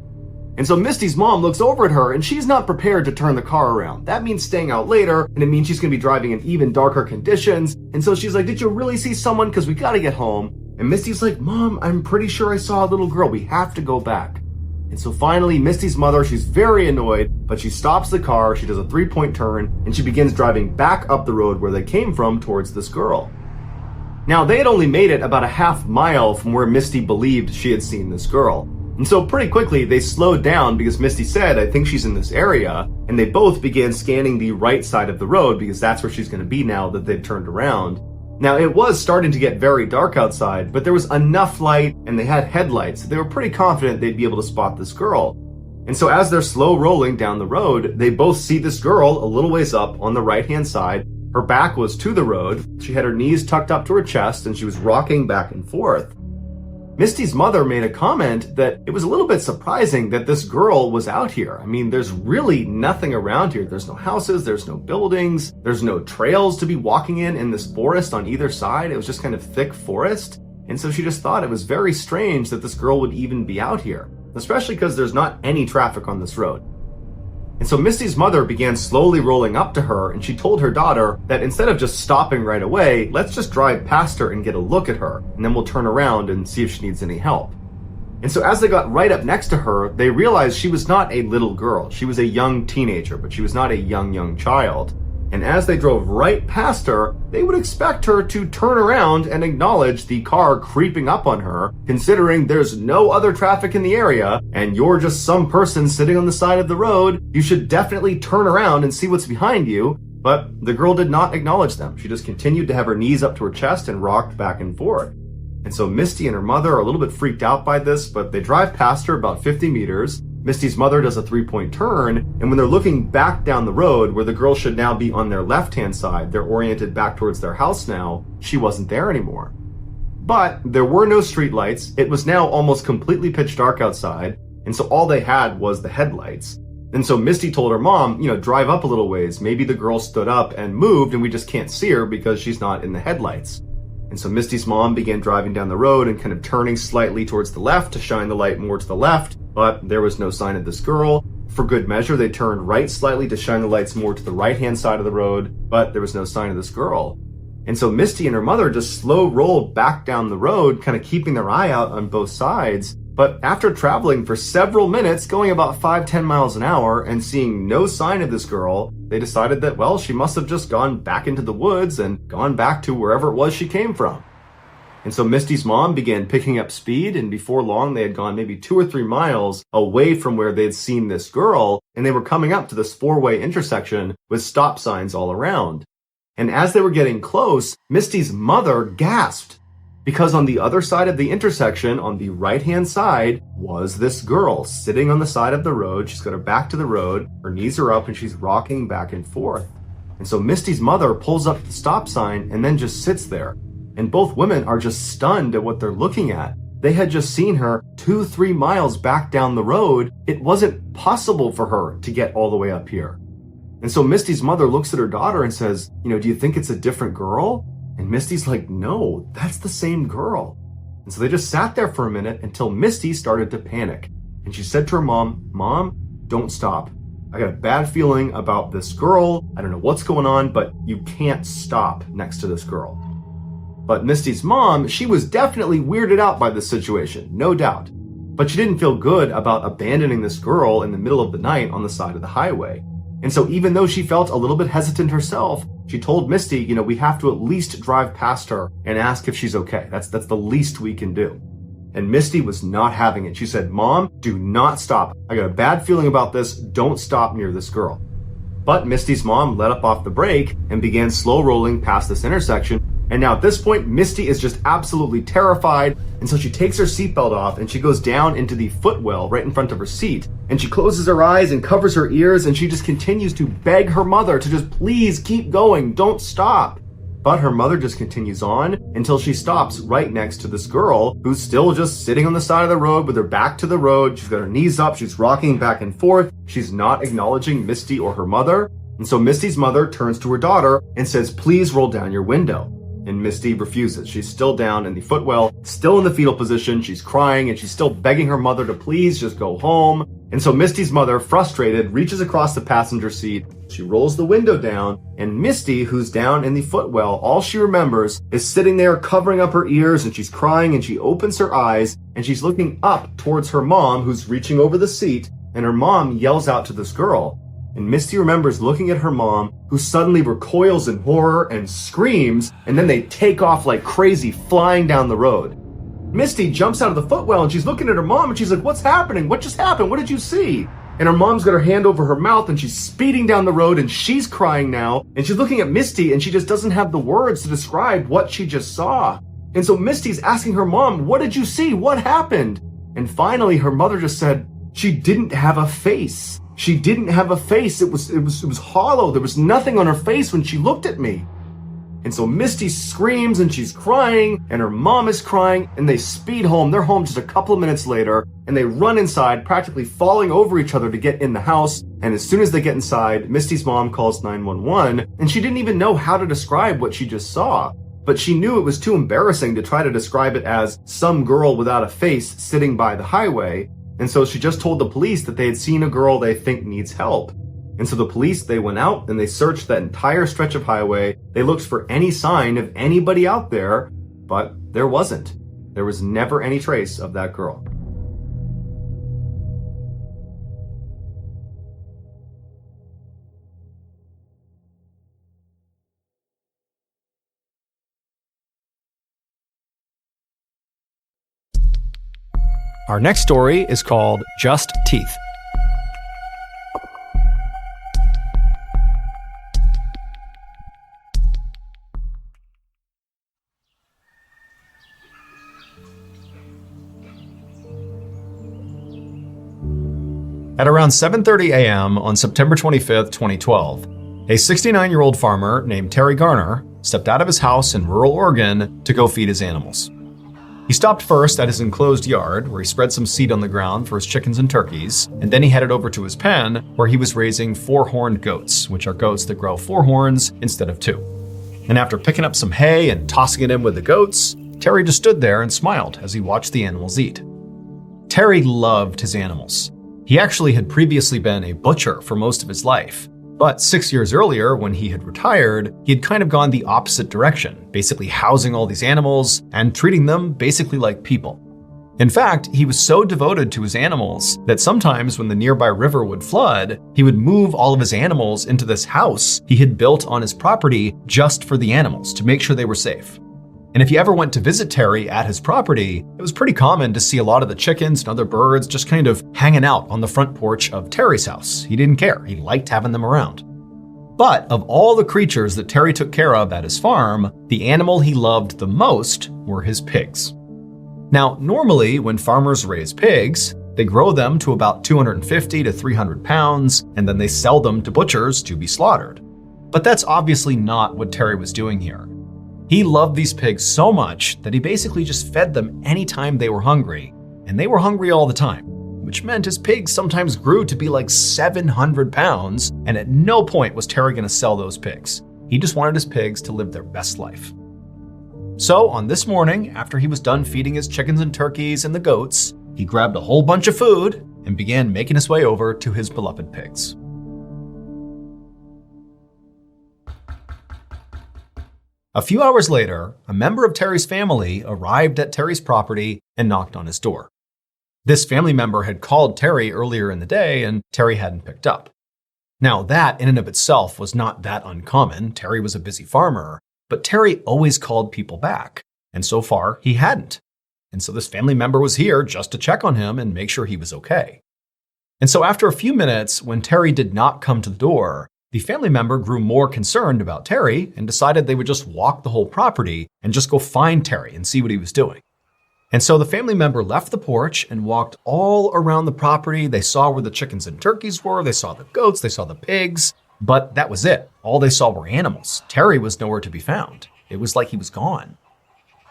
And so Misty's mom looks over at her and she's not prepared to turn the car around. That means staying out later, and it means she's going to be driving in even darker conditions. And so she's like, did you really see someone? Because we got to get home. And Misty's like, Mom, I'm pretty sure I saw a little girl. We have to go back. And so finally, Misty's mother, she's very annoyed, but she stops the car, she does a 3-point turn, and she begins driving back up the road where they came from towards this girl. Now, they had only made it about a half mile from where Misty believed she had seen this girl. And so pretty quickly they slowed down because Misty said, I think she's in this area, and they both began scanning the right side of the road because that's where she's going to be now that they've turned around. Now it was starting to get very dark outside, but there was enough light and they had headlights. They were pretty confident they'd be able to spot this girl. And so as they're slow rolling down the road, they both see this girl a little ways up on the right-hand side. Her back was to the road. She had her knees tucked up to her chest and she was rocking back and forth. Misty's mother made a comment that it was a little bit surprising that this girl was out here. I mean, there's really nothing around here. There's no houses, there's no buildings, there's no trails to be walking in this forest on either side. It was just kind of thick forest. And so she just thought it was very strange that this girl would even be out here, especially because there's not any traffic on this road. And so Misty's mother began slowly rolling up to her, and she told her daughter that instead of just stopping right away, let's just drive past her and get a look at her, and then we'll turn around and see if she needs any help. And so as they got right up next to her, they realized she was not a little girl. She was a young teenager, but she was not a young child. And as they drove right past her, they would expect her to turn around and acknowledge the car creeping up on her, considering there's no other traffic in the area and you're just some person sitting on the side of the road. You should definitely turn around and see what's behind you. But the girl did not acknowledge them. She just continued to have her knees up to her chest and rocked back and forth. And so Misty and her mother are a little bit freaked out by this, but they drive past her about 50 meters. Misty's mother does a 3-point turn, and when they're looking back down the road where the girl should now be on their left-hand side, they're oriented back towards their house now, she wasn't there anymore. But there were no streetlights. It was now almost completely pitch dark outside, and so all they had was the headlights. And so Misty told her mom, drive up a little ways. Maybe the girl stood up and moved and we just can't see her because she's not in the headlights. And so Misty's mom began driving down the road and kind of turning slightly towards the left to shine the light more to the left, but there was no sign of this girl. For good measure, they turned right slightly to shine the lights more to the right-hand side of the road, but there was no sign of this girl. And so Misty and her mother just slow rolled back down the road, kind of keeping their eye out on both sides. But after traveling for several minutes, going about 5-10 miles an hour and seeing no sign of this girl, they decided that, well, she must have just gone back into the woods and gone back to wherever it was she came from. And so Misty's mom began picking up speed, and before long they had gone maybe 2 or 3 miles away from where they'd seen this girl, and they were coming up to this 4-way intersection with stop signs all around. And as they were getting close, Misty's mother gasped, because on the other side of the intersection, on the right-hand side, was this girl sitting on the side of the road. She's got her back to the road, her knees are up, and she's rocking back and forth. And so Misty's mother pulls up the stop sign and then just sits there. And both women are just stunned at what they're looking at. They had just seen her 2-3 miles back down the road. It wasn't possible for her to get all the way up here. And so Misty's mother looks at her daughter and says, do you think it's a different girl? And Misty's like, no, that's the same girl. And so they just sat there for a minute until Misty started to panic. And she said to her mom, Mom, don't stop. I got a bad feeling about this girl. I don't know what's going on, but you can't stop next to this girl. But Misty's mom, she was definitely weirded out by this situation, no doubt. But she didn't feel good about abandoning this girl in the middle of the night on the side of the highway. And so even though she felt a little bit hesitant herself, she told Misty, we have to at least drive past her and ask if she's okay. That's the least we can do. And Misty was not having it. She said, Mom, do not stop. I got a bad feeling about this. Don't stop near this girl. But Misty's mom let up off the brake and began slow rolling past this intersection. And now at this point, Misty is just absolutely terrified. And so she takes her seatbelt off and she goes down into the footwell right in front of her seat. And she closes her eyes and covers her ears, and she just continues to beg her mother to just please keep going, don't stop. But her mother just continues on until she stops right next to this girl who's still just sitting on the side of the road with her back to the road. She's got her knees up, she's rocking back and forth. She's not acknowledging Misty or her mother. And so Misty's mother turns to her daughter and says, please roll down your window. And Misty refuses. She's still down in the footwell, still in the fetal position. She's crying and she's still begging her mother to please just go home. And so Misty's mother, frustrated, reaches across the passenger seat. She rolls the window down, and Misty, who's down in the footwell, all she remembers is sitting there covering up her ears, and she's crying, and she opens her eyes and she's looking up towards her mom, who's reaching over the seat, and her mom yells out to this girl. And Misty remembers looking at her mom, who suddenly recoils in horror and screams, and then they take off like crazy, flying down the road. Misty jumps out of the footwell and she's looking at her mom and she's like, "What's happening? What just happened? What did you see?" And her mom's got her hand over her mouth and she's speeding down the road and she's crying now. And she's looking at Misty and she just doesn't have the words to describe what she just saw. And so Misty's asking her mom, "What did you see? What happened?" And finally her mother just said, "She didn't have a face. She didn't have a face. It was hollow. There was nothing on her face when she looked at me." And so Misty screams and she's crying and her mom is crying and they speed home. They're home just a couple of minutes later and they run inside, practically falling over each other to get in the house. And as soon as they get inside, Misty's mom calls 911 and she didn't even know how to describe what she just saw. But she knew it was too embarrassing to try to describe it as some girl without a face sitting by the highway. And so she just told the police that they had seen a girl they think needs help. And so the police, they went out and they searched that entire stretch of highway. They looked for any sign of anybody out there, but there wasn't. There was never any trace of that girl. Our next story is called Just Teeth. At around 7:30 a.m. on September 25th, 2012, a 69-year-old farmer named Terry Garner stepped out of his house in rural Oregon to go feed his animals. He stopped first at his enclosed yard, where he spread some seed on the ground for his chickens and turkeys, and then he headed over to his pen, where he was raising 4-horned goats, which are goats that grow 4 horns instead of 2. And after picking up some hay and tossing it in with the goats, Terry just stood there and smiled as he watched the animals eat. Terry loved his animals. He actually had previously been a butcher for most of his life, but 6 years earlier, when he had retired, he had kind of gone the opposite direction, basically housing all these animals and treating them basically like people. In fact, he was so devoted to his animals that sometimes when the nearby river would flood, he would move all of his animals into this house he had built on his property just for the animals to make sure they were safe. And if you ever went to visit Terry at his property, it was pretty common to see a lot of the chickens and other birds just kind of hanging out on the front porch of Terry's house. He didn't care. He liked having them around. But of all the creatures that Terry took care of at his farm, the animal he loved the most were his pigs. Now, normally when farmers raise pigs, they grow them to about 250 to 300 pounds, and then they sell them to butchers to be slaughtered. But that's obviously not what Terry was doing here. He loved these pigs so much that he basically just fed them anytime they were hungry, and they were hungry all the time, which meant his pigs sometimes grew to be like 700 pounds, and at no point was Terry going to sell those pigs. He just wanted his pigs to live their best life. So on this morning, after he was done feeding his chickens and turkeys and the goats, he grabbed a whole bunch of food and began making his way over to his beloved pigs. A few hours later, a member of Terry's family arrived at Terry's property and knocked on his door. This family member had called Terry earlier in the day and Terry hadn't picked up. Now that in and of itself was not that uncommon. Terry was a busy farmer, but Terry always called people back, and so far he hadn't. And so this family member was here just to check on him and make sure he was okay. And so after a few minutes, when Terry did not come to the door, the family member grew more concerned about Terry and decided they would just walk the whole property and just go find Terry and see what he was doing. And so the family member left the porch and walked all around the property. They saw where the chickens and turkeys were, they saw the goats, they saw the pigs, but that was it. All they saw were animals. Terry was nowhere to be found. It was like he was gone.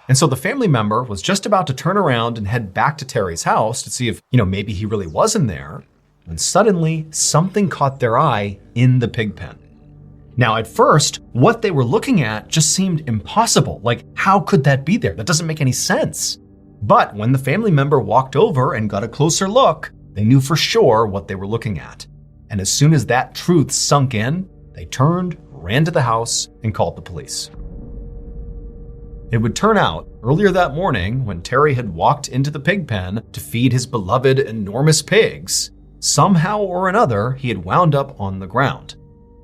And so the family member was just about to turn around and head back to Terry's house to see if, maybe he really wasn't there, when suddenly something caught their eye in the pig pen. Now, at first, what they were looking at just seemed impossible. Like, how could that be there? That doesn't make any sense. But when the family member walked over and got a closer look, they knew for sure what they were looking at. And as soon as that truth sunk in, they turned, ran to the house, and called the police. It would turn out, earlier that morning, when Terry had walked into the pig pen to feed his beloved enormous pigs, somehow or another, he had wound up on the ground.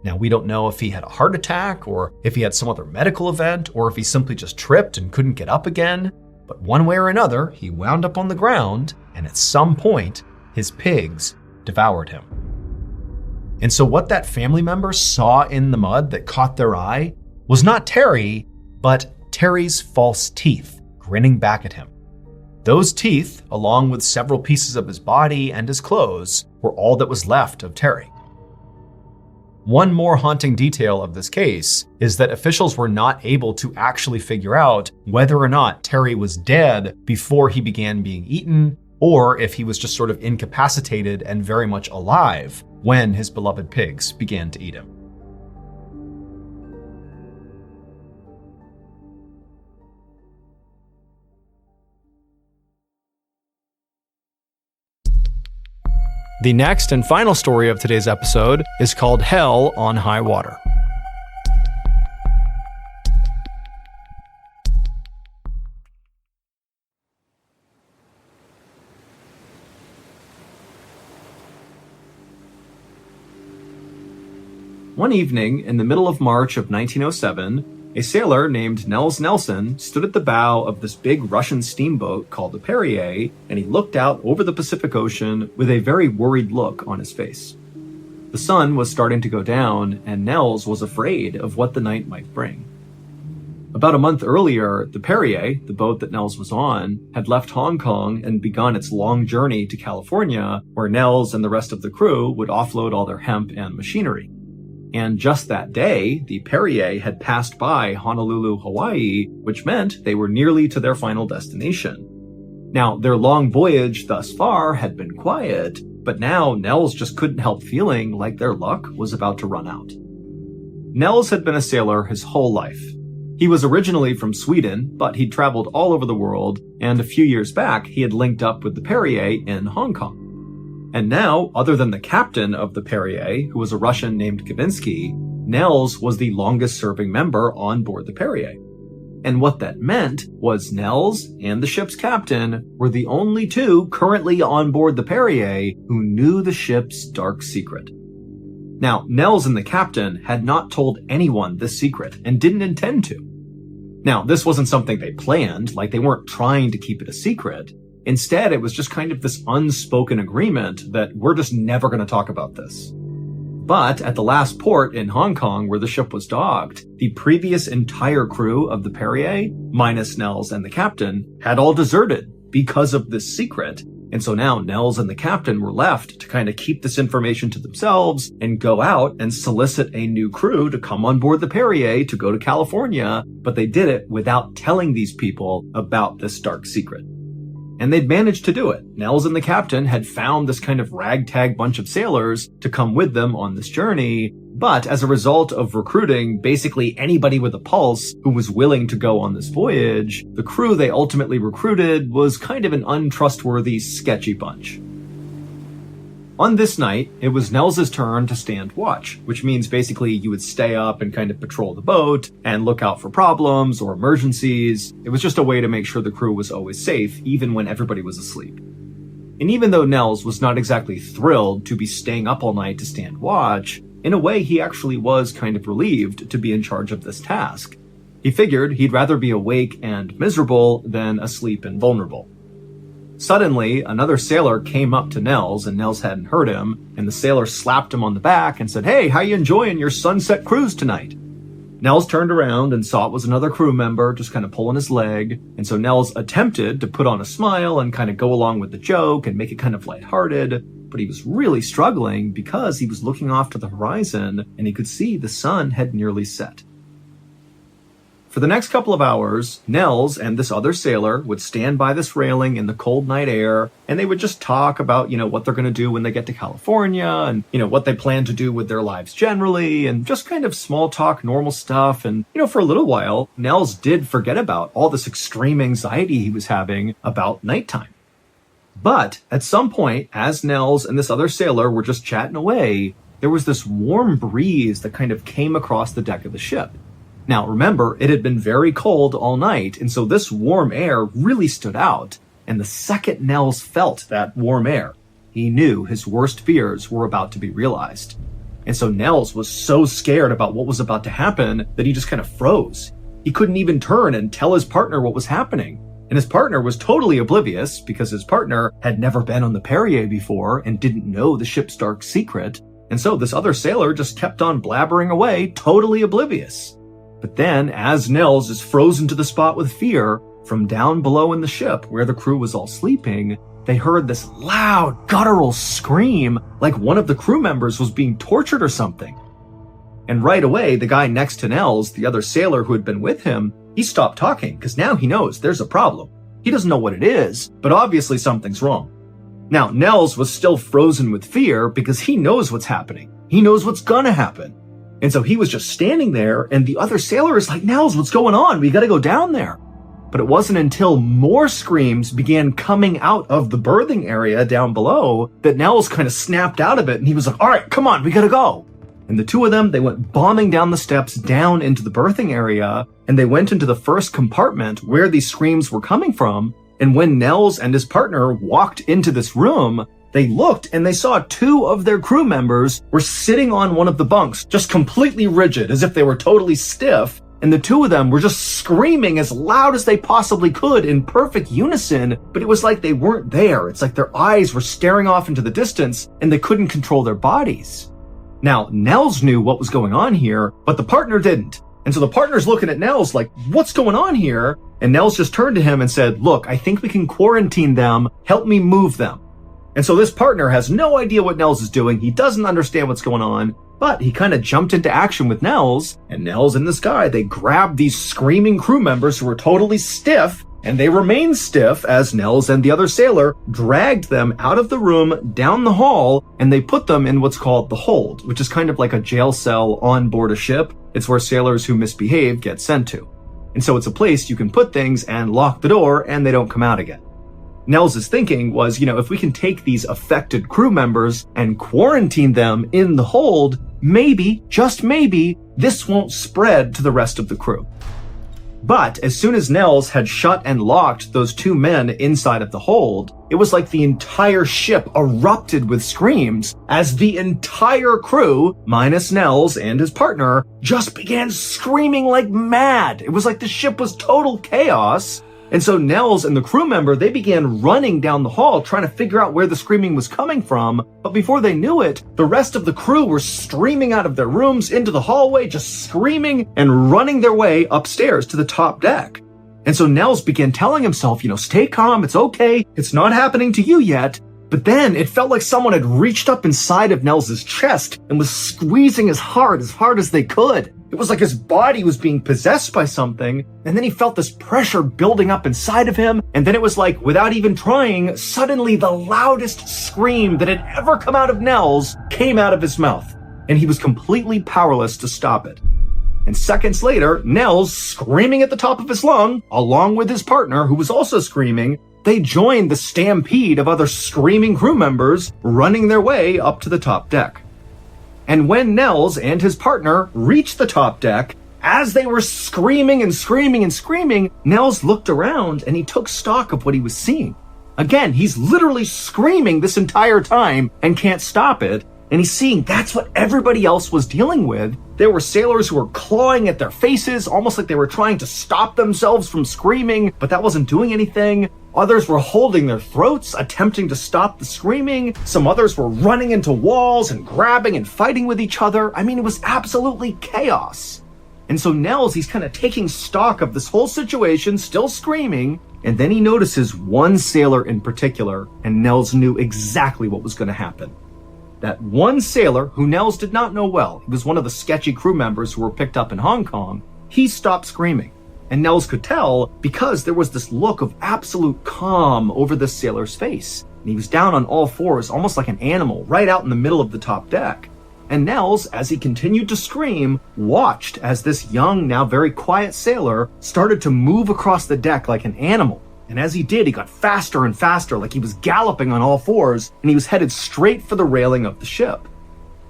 Now, we don't know if he had a heart attack or if he had some other medical event or if he simply just tripped and couldn't get up again, But one way or another, he wound up on the ground, and at some point, his pigs devoured him. And so what that family member saw in the mud that caught their eye was not Terry, but Terry's false teeth grinning back at him. Those teeth, along with several pieces of his body and his clothes, were all that was left of Terry. One more haunting detail of this case is that officials were not able to actually figure out whether or not Terry was dead before he began being eaten, or if he was just sort of incapacitated and very much alive when his beloved pigs began to eat him. The next and final story of today's episode is called Hell on High Water. One evening in the middle of March of 1907, a sailor named Nels Nelson stood at the bow of this big Russian steamboat called the Perrier, and he looked out over the Pacific Ocean with a very worried look on his face. The sun was starting to go down, and Nels was afraid of what the night might bring. About a month earlier, the Perrier, the boat that Nels was on, had left Hong Kong and begun its long journey to California, where Nels and the rest of the crew would offload all their hemp and machinery. And just that day, the Perrier had passed by Honolulu, Hawaii, which meant they were nearly to their final destination. Now, their long voyage thus far had been quiet, but now Nels just couldn't help feeling like their luck was about to run out. Nels had been a sailor his whole life. He was originally from Sweden, but he'd traveled all over the world, and a few years back, he had linked up with the Perrier in Hong Kong. And now, other than the captain of the Perrier, who was a Russian named Kavinsky, Nels was the longest-serving member on board the Perrier. And what that meant was Nels and the ship's captain were the only two currently on board the Perrier who knew the ship's dark secret. Now, Nels and the captain had not told anyone this secret and didn't intend to. Now, this wasn't something they planned, like they weren't trying to keep it a secret. Instead, it was just kind of this unspoken agreement that we're just never going to talk about this. But at the last port in Hong Kong where the ship was docked, the previous entire crew of the Perrier, minus Nels and the captain, had all deserted because of this secret. And so now Nels and the captain were left to kind of keep this information to themselves and go out and solicit a new crew to come on board the Perrier to go to California, but they did it without telling these people about this dark secret. And they'd managed to do it. Nels and the captain had found this kind of ragtag bunch of sailors to come with them on this journey, but as a result of recruiting basically anybody with a pulse who was willing to go on this voyage, the crew they ultimately recruited was kind of an untrustworthy, sketchy bunch. On this night, it was Nels's turn to stand watch, which means basically you would stay up and kind of patrol the boat and look out for problems or emergencies. It was just a way to make sure the crew was always safe, even when everybody was asleep. And even though Nels was not exactly thrilled to be staying up all night to stand watch, in a way he actually was kind of relieved to be in charge of this task. He figured he'd rather be awake and miserable than asleep and vulnerable. Suddenly, another sailor came up to Nels, and Nels hadn't heard him, and the sailor slapped him on the back and said, "Hey, how you enjoying your sunset cruise tonight?" Nels turned around and saw it was another crew member just kind of pulling his leg, and so Nels attempted to put on a smile and kind of go along with the joke and make it kind of lighthearted, but he was really struggling because he was looking off to the horizon and he could see the sun had nearly set. For the next couple of hours, Nels and this other sailor would stand by this railing in the cold night air, and they would just talk about, what they're going to do when they get to California and, what they plan to do with their lives generally, and just kind of small talk, normal stuff. And, for a little while, Nels did forget about all this extreme anxiety he was having about nighttime. But at some point, as Nels and this other sailor were just chatting away, there was this warm breeze that kind of came across the deck of the ship. Now, remember, it had been very cold all night, and so this warm air really stood out. And the second Nels felt that warm air, he knew his worst fears were about to be realized. And so Nels was so scared about what was about to happen that he just kind of froze. He couldn't even turn and tell his partner what was happening. And his partner was totally oblivious because his partner had never been on the Perrier before and didn't know the ship's dark secret. And so this other sailor just kept on blabbering away, totally oblivious. But then, as Nels is frozen to the spot with fear, from down below in the ship where the crew was all sleeping, they heard this loud, guttural scream like one of the crew members was being tortured or something. And right away, the guy next to Nels, the other sailor who had been with him, he stopped talking because now he knows there's a problem. He doesn't know what it is, but obviously something's wrong. Now, Nels was still frozen with fear because he knows what's happening. He knows what's gonna happen. And so he was just standing there, and the other sailor is like, Nels, what's going on? We gotta go down there. But it wasn't until more screams began coming out of the berthing area down below that Nels kind of snapped out of it, and he was like, all right, come on, we gotta go. And the two of them, they went bombing down the steps down into the berthing area, and they went into the first compartment where these screams were coming from. And when Nels and his partner walked into this room, they looked and they saw two of their crew members were sitting on one of the bunks, just completely rigid, as if they were totally stiff. And the two of them were just screaming as loud as they possibly could in perfect unison, but it was like they weren't there. It's like their eyes were staring off into the distance and they couldn't control their bodies. Now, Nels knew what was going on here, but the partner didn't. And so the partner's looking at Nels like, what's going on here? And Nels just turned to him and said, look, I think we can quarantine them. Help me move them. And so this partner has no idea what Nels is doing. He doesn't understand what's going on, but he kind of jumped into action with Nels. And Nels and this guy, they grabbed these screaming crew members who were totally stiff, and they remained stiff as Nels and the other sailor dragged them out of the room, down the hall, and they put them in what's called the hold, which is kind of like a jail cell on board a ship. It's where sailors who misbehave get sent to. And so it's a place you can put things and lock the door and they don't come out again. Nels' thinking was, if we can take these affected crew members and quarantine them in the hold, maybe, just maybe, this won't spread to the rest of the crew. But as soon as Nels had shut and locked those two men inside of the hold, it was like the entire ship erupted with screams as the entire crew, minus Nels and his partner, just began screaming like mad. It was like the ship was total chaos. And so Nels and the crew member, they began running down the hall trying to figure out where the screaming was coming from. But before they knew it, the rest of the crew were streaming out of their rooms into the hallway, just screaming and running their way upstairs to the top deck. And so Nels began telling himself, stay calm, it's okay, it's not happening to you yet. But then it felt like someone had reached up inside of Nels' chest and was squeezing as hard as they could. It was like his body was being possessed by something, and then he felt this pressure building up inside of him, and then it was like, without even trying, suddenly the loudest scream that had ever come out of Nels came out of his mouth, and he was completely powerless to stop it. And seconds later, Nels, screaming at the top of his lung, along with his partner, who was also screaming, they joined the stampede of other screaming crew members running their way up to the top deck. And when Nels and his partner reached the top deck, as they were screaming and screaming and screaming, Nels looked around and he took stock of what he was seeing. Again, he's literally screaming this entire time and can't stop it. And he's seeing that's what everybody else was dealing with. There were sailors who were clawing at their faces, almost like they were trying to stop themselves from screaming, but that wasn't doing anything. Others were holding their throats, attempting to stop the screaming. Some others were running into walls and grabbing and fighting with each other. I mean, it was absolutely chaos. And so Nels, he's kind of taking stock of this whole situation, still screaming, and then he notices one sailor in particular, and Nels knew exactly what was going to happen. That one sailor, who Nels did not know well, he was one of the sketchy crew members who were picked up in Hong Kong, he stopped screaming. And Nels could tell because there was this look of absolute calm over this sailor's face. And he was down on all fours, almost like an animal, right out in the middle of the top deck. And Nels, as he continued to scream, watched as this young, now very quiet sailor started to move across the deck like an animal. And as he did, he got faster and faster, like he was galloping on all fours, and he was headed straight for the railing of the ship.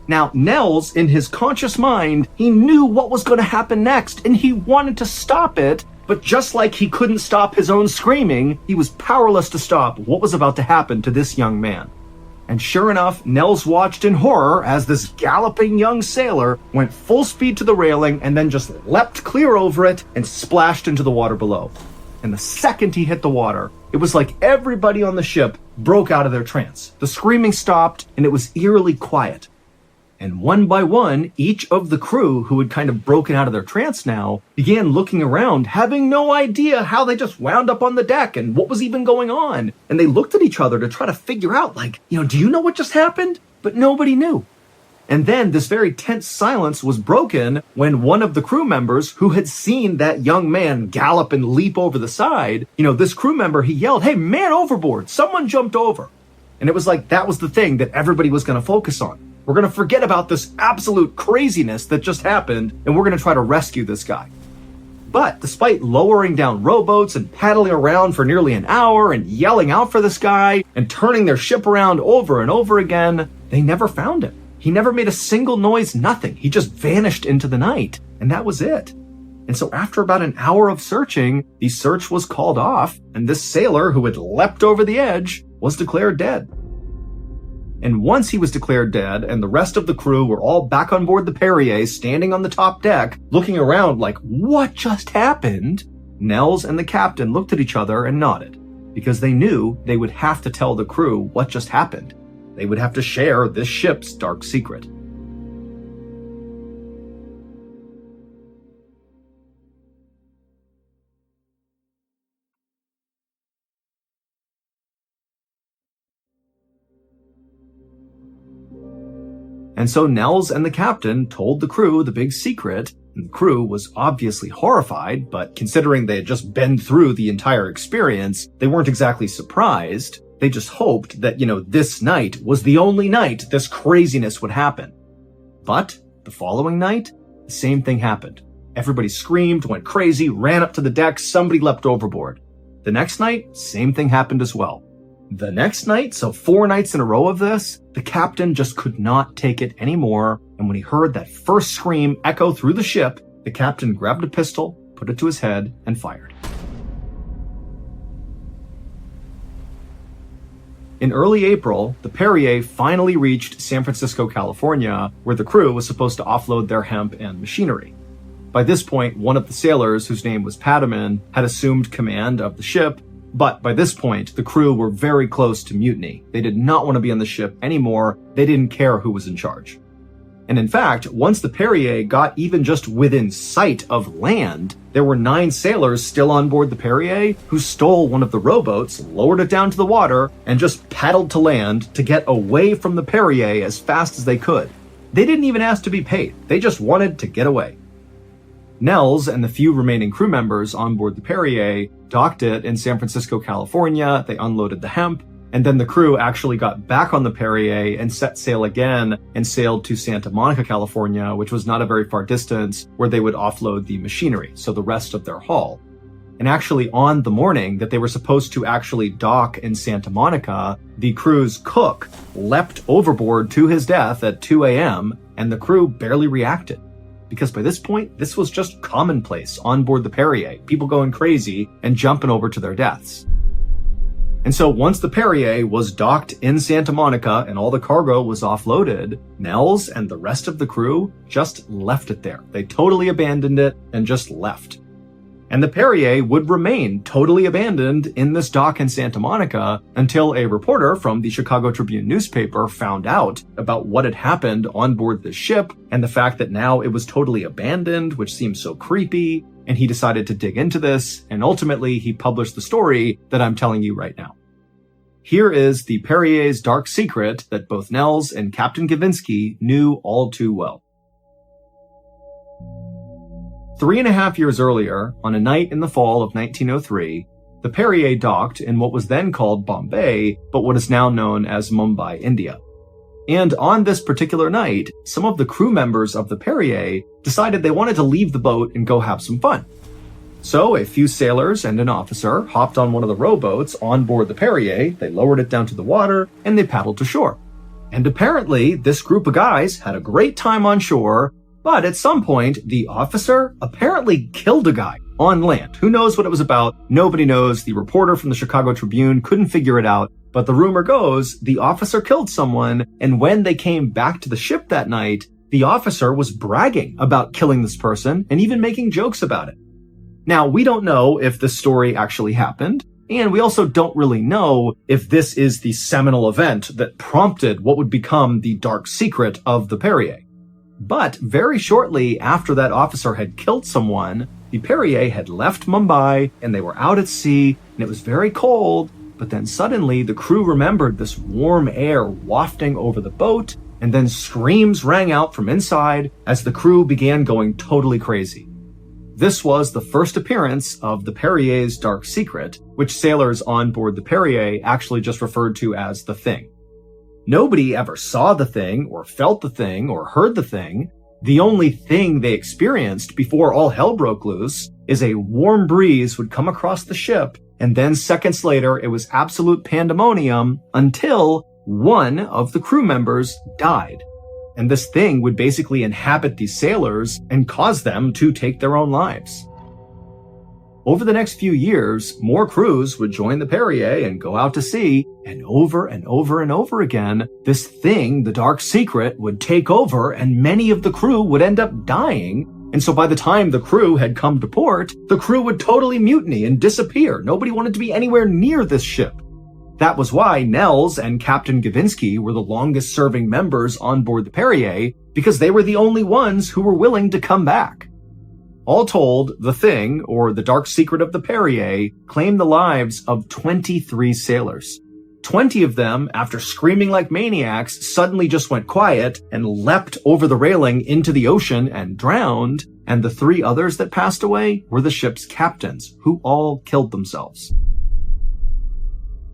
Now, Nels, in his conscious mind, he knew what was going to happen next, and he wanted to stop it, but just like he couldn't stop his own screaming, he was powerless to stop what was about to happen to this young man. And sure enough, Nels watched in horror as this galloping young sailor went full speed to the railing and then just leapt clear over it and splashed into the water below. and the second he hit the water, it was like everybody on the ship broke out of their trance. The screaming stopped, and it was eerily quiet. And one by one, each of the crew who had kind of broken out of their trance now began looking around, having no idea how they just wound up on the deck and what was even going on. And they looked at each other to try to figure out, like, do you know what just happened? But nobody knew. And then this very tense silence was broken when one of the crew members who had seen that young man gallop and leap over the side, this crew member, he yelled, "Hey, man overboard, someone jumped over." And it was like that was the thing that everybody was going to focus on. We're going to forget about this absolute craziness that just happened, and we're going to try to rescue this guy. But despite lowering down rowboats and paddling around for nearly an hour and yelling out for this guy and turning their ship around over and over again, they never found him. He never made a single noise, nothing. He just vanished into the night, and that was it. And so after about an hour of searching, the search was called off, and this sailor who had leapt over the edge was declared dead. And once he was declared dead and the rest of the crew were all back on board the Perrier, standing on the top deck, looking around like, what just happened? Nels and the captain looked at each other and nodded, because they knew they would have to tell the crew what just happened. They would have to share this ship's dark secret. And so Nels and the captain told the crew the big secret, and the crew was obviously horrified, but considering they had just been through the entire experience, they weren't exactly surprised. They just hoped that, this night was the only night this craziness would happen. But the following night, the same thing happened. Everybody screamed, went crazy, ran up to the deck, somebody leapt overboard. The next night, same thing happened as well. The next night, so 4 nights in a row of this, the captain just could not take it anymore, and when he heard that first scream echo through the ship, the captain grabbed a pistol, put it to his head, and fired. In early April, the Perrier finally reached San Francisco, California, where the crew was supposed to offload their hemp and machinery. By this point, one of the sailors, whose name was Padaman, had assumed command of the ship, but by this point, the crew were very close to mutiny. They did not want to be on the ship anymore. They didn't care who was in charge. And in fact, once the Perrier got even just within sight of land, there were 9 sailors still on board the Perrier who stole one of the rowboats, lowered it down to the water, and just paddled to land to get away from the Perrier as fast as they could. They didn't even ask to be paid. They just wanted to get away. Nels and the few remaining crew members on board the Perrier docked it in San Francisco, California. They unloaded the hemp, and then the crew actually got back on the Perrier and set sail again and sailed to Santa Monica, California, which was not a very far distance, where they would offload the machinery, so the rest of their haul. And actually on the morning that they were supposed to actually dock in Santa Monica, the crew's cook leapt overboard to his death at 2 a.m., and the crew barely reacted. Because by this point, this was just commonplace on board the Perrier, people going crazy and jumping over to their deaths. And so once the Perrier was docked in Santa Monica and all the cargo was offloaded, Nels and the rest of the crew just left it there. They totally abandoned it and just left. And the Perrier would remain totally abandoned in this dock in Santa Monica until a reporter from the Chicago Tribune newspaper found out about what had happened on board the ship and the fact that now it was totally abandoned, which seems so creepy. And he decided to dig into this, and ultimately he published the story that I'm telling you right now. Here is the Perrier's dark secret that both Nels and Captain Gavinsky knew all too well. 3.5 years earlier, on a night in the fall of 1903, the Perrier docked in what was then called Bombay, but what is now known as Mumbai, India. And on this particular night, some of the crew members of the Perrier decided they wanted to leave the boat and go have some fun. So a few sailors and an officer hopped on one of the rowboats on board the Perrier, they lowered it down to the water, and they paddled to shore. And apparently, this group of guys had a great time on shore, but at some point, the officer apparently killed a guy on land. Who knows what it was about? Nobody knows. The reporter from the Chicago Tribune couldn't figure it out. But the rumor goes the officer killed someone, and when they came back to the ship that night, the officer was bragging about killing this person and even making jokes about it. Now, we don't know if this story actually happened, and we also don't really know if this is the seminal event that prompted what would become the dark secret of the Perrier. But very shortly after that officer had killed someone, the Perrier had left Mumbai and they were out at sea and it was very cold, but then suddenly the crew remembered this warm air wafting over the boat, and then screams rang out from inside as the crew began going totally crazy. This was the first appearance of the Perrier's dark secret, which sailors on board the Perrier actually just referred to as the Thing. Nobody ever saw the thing, or felt the thing, or heard the thing. The only thing they experienced before all hell broke loose is a warm breeze would come across the ship, and then seconds later it was absolute pandemonium until one of the crew members died. And this thing would basically inhabit these sailors and cause them to take their own lives. Over the next few years, more crews would join the Perrier and go out to sea, and over and over and over again, this thing, the dark secret, would take over and many of the crew would end up dying. And so by the time the crew had come to port, the crew would totally mutiny and disappear. Nobody wanted to be anywhere near this ship. That was why Nels and Captain Gavinsky were the longest serving members on board the Perrier, because they were the only ones who were willing to come back. All told, the Thing, or the dark secret of the Perrier, claimed the lives of 23 sailors. 20 of them, after screaming like maniacs, suddenly just went quiet and leapt over the railing into the ocean and drowned, and the 3 others that passed away were the ship's captains, who all killed themselves.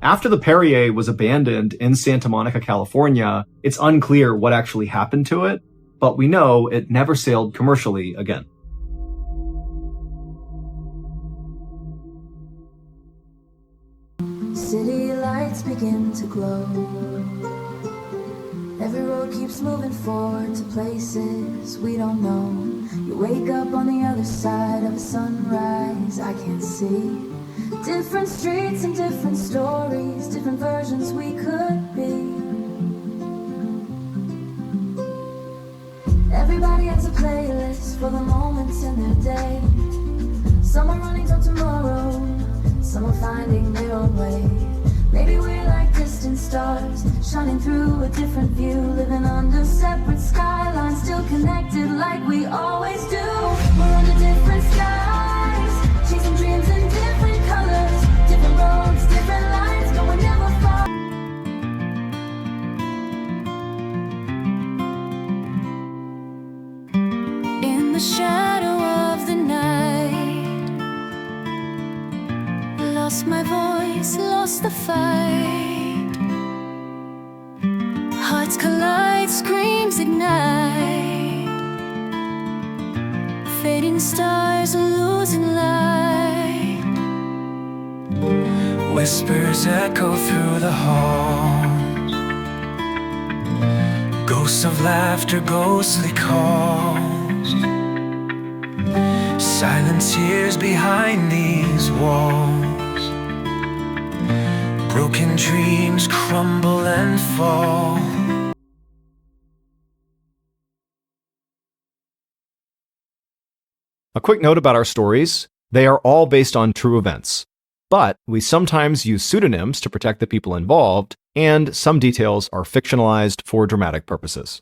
After the Perrier was abandoned in Santa Monica, California, it's unclear what actually happened to it, but we know it never sailed commercially again. City lights begin to glow. Every road keeps moving forward to places we don't know. You wake up on the other side of a sunrise I can't see. Different streets and different stories, different versions we could be. Everybody has a playlist for the moments in their day. Some are running till tomorrow, some are finding their own way. Maybe we're like distant stars, shining through a different view, living under separate skylines, still connected like we always do. We're under different skies, chasing dreams in different colors, different roads, different lines, but we're never far. In the shadow of the night, lost my voice, lost the fight. Hearts collide, screams ignite. Fading stars are losing light. Whispers echo through the halls. Ghosts of laughter, ghostly calls. Silent tears behind these walls. Broken dreams crumble and fall. A quick note about our stories. They are all based on true events, but we sometimes use pseudonyms to protect the people involved, and some details are fictionalized for dramatic purposes.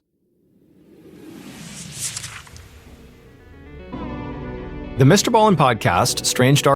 The MrBallen podcast, Strange Dark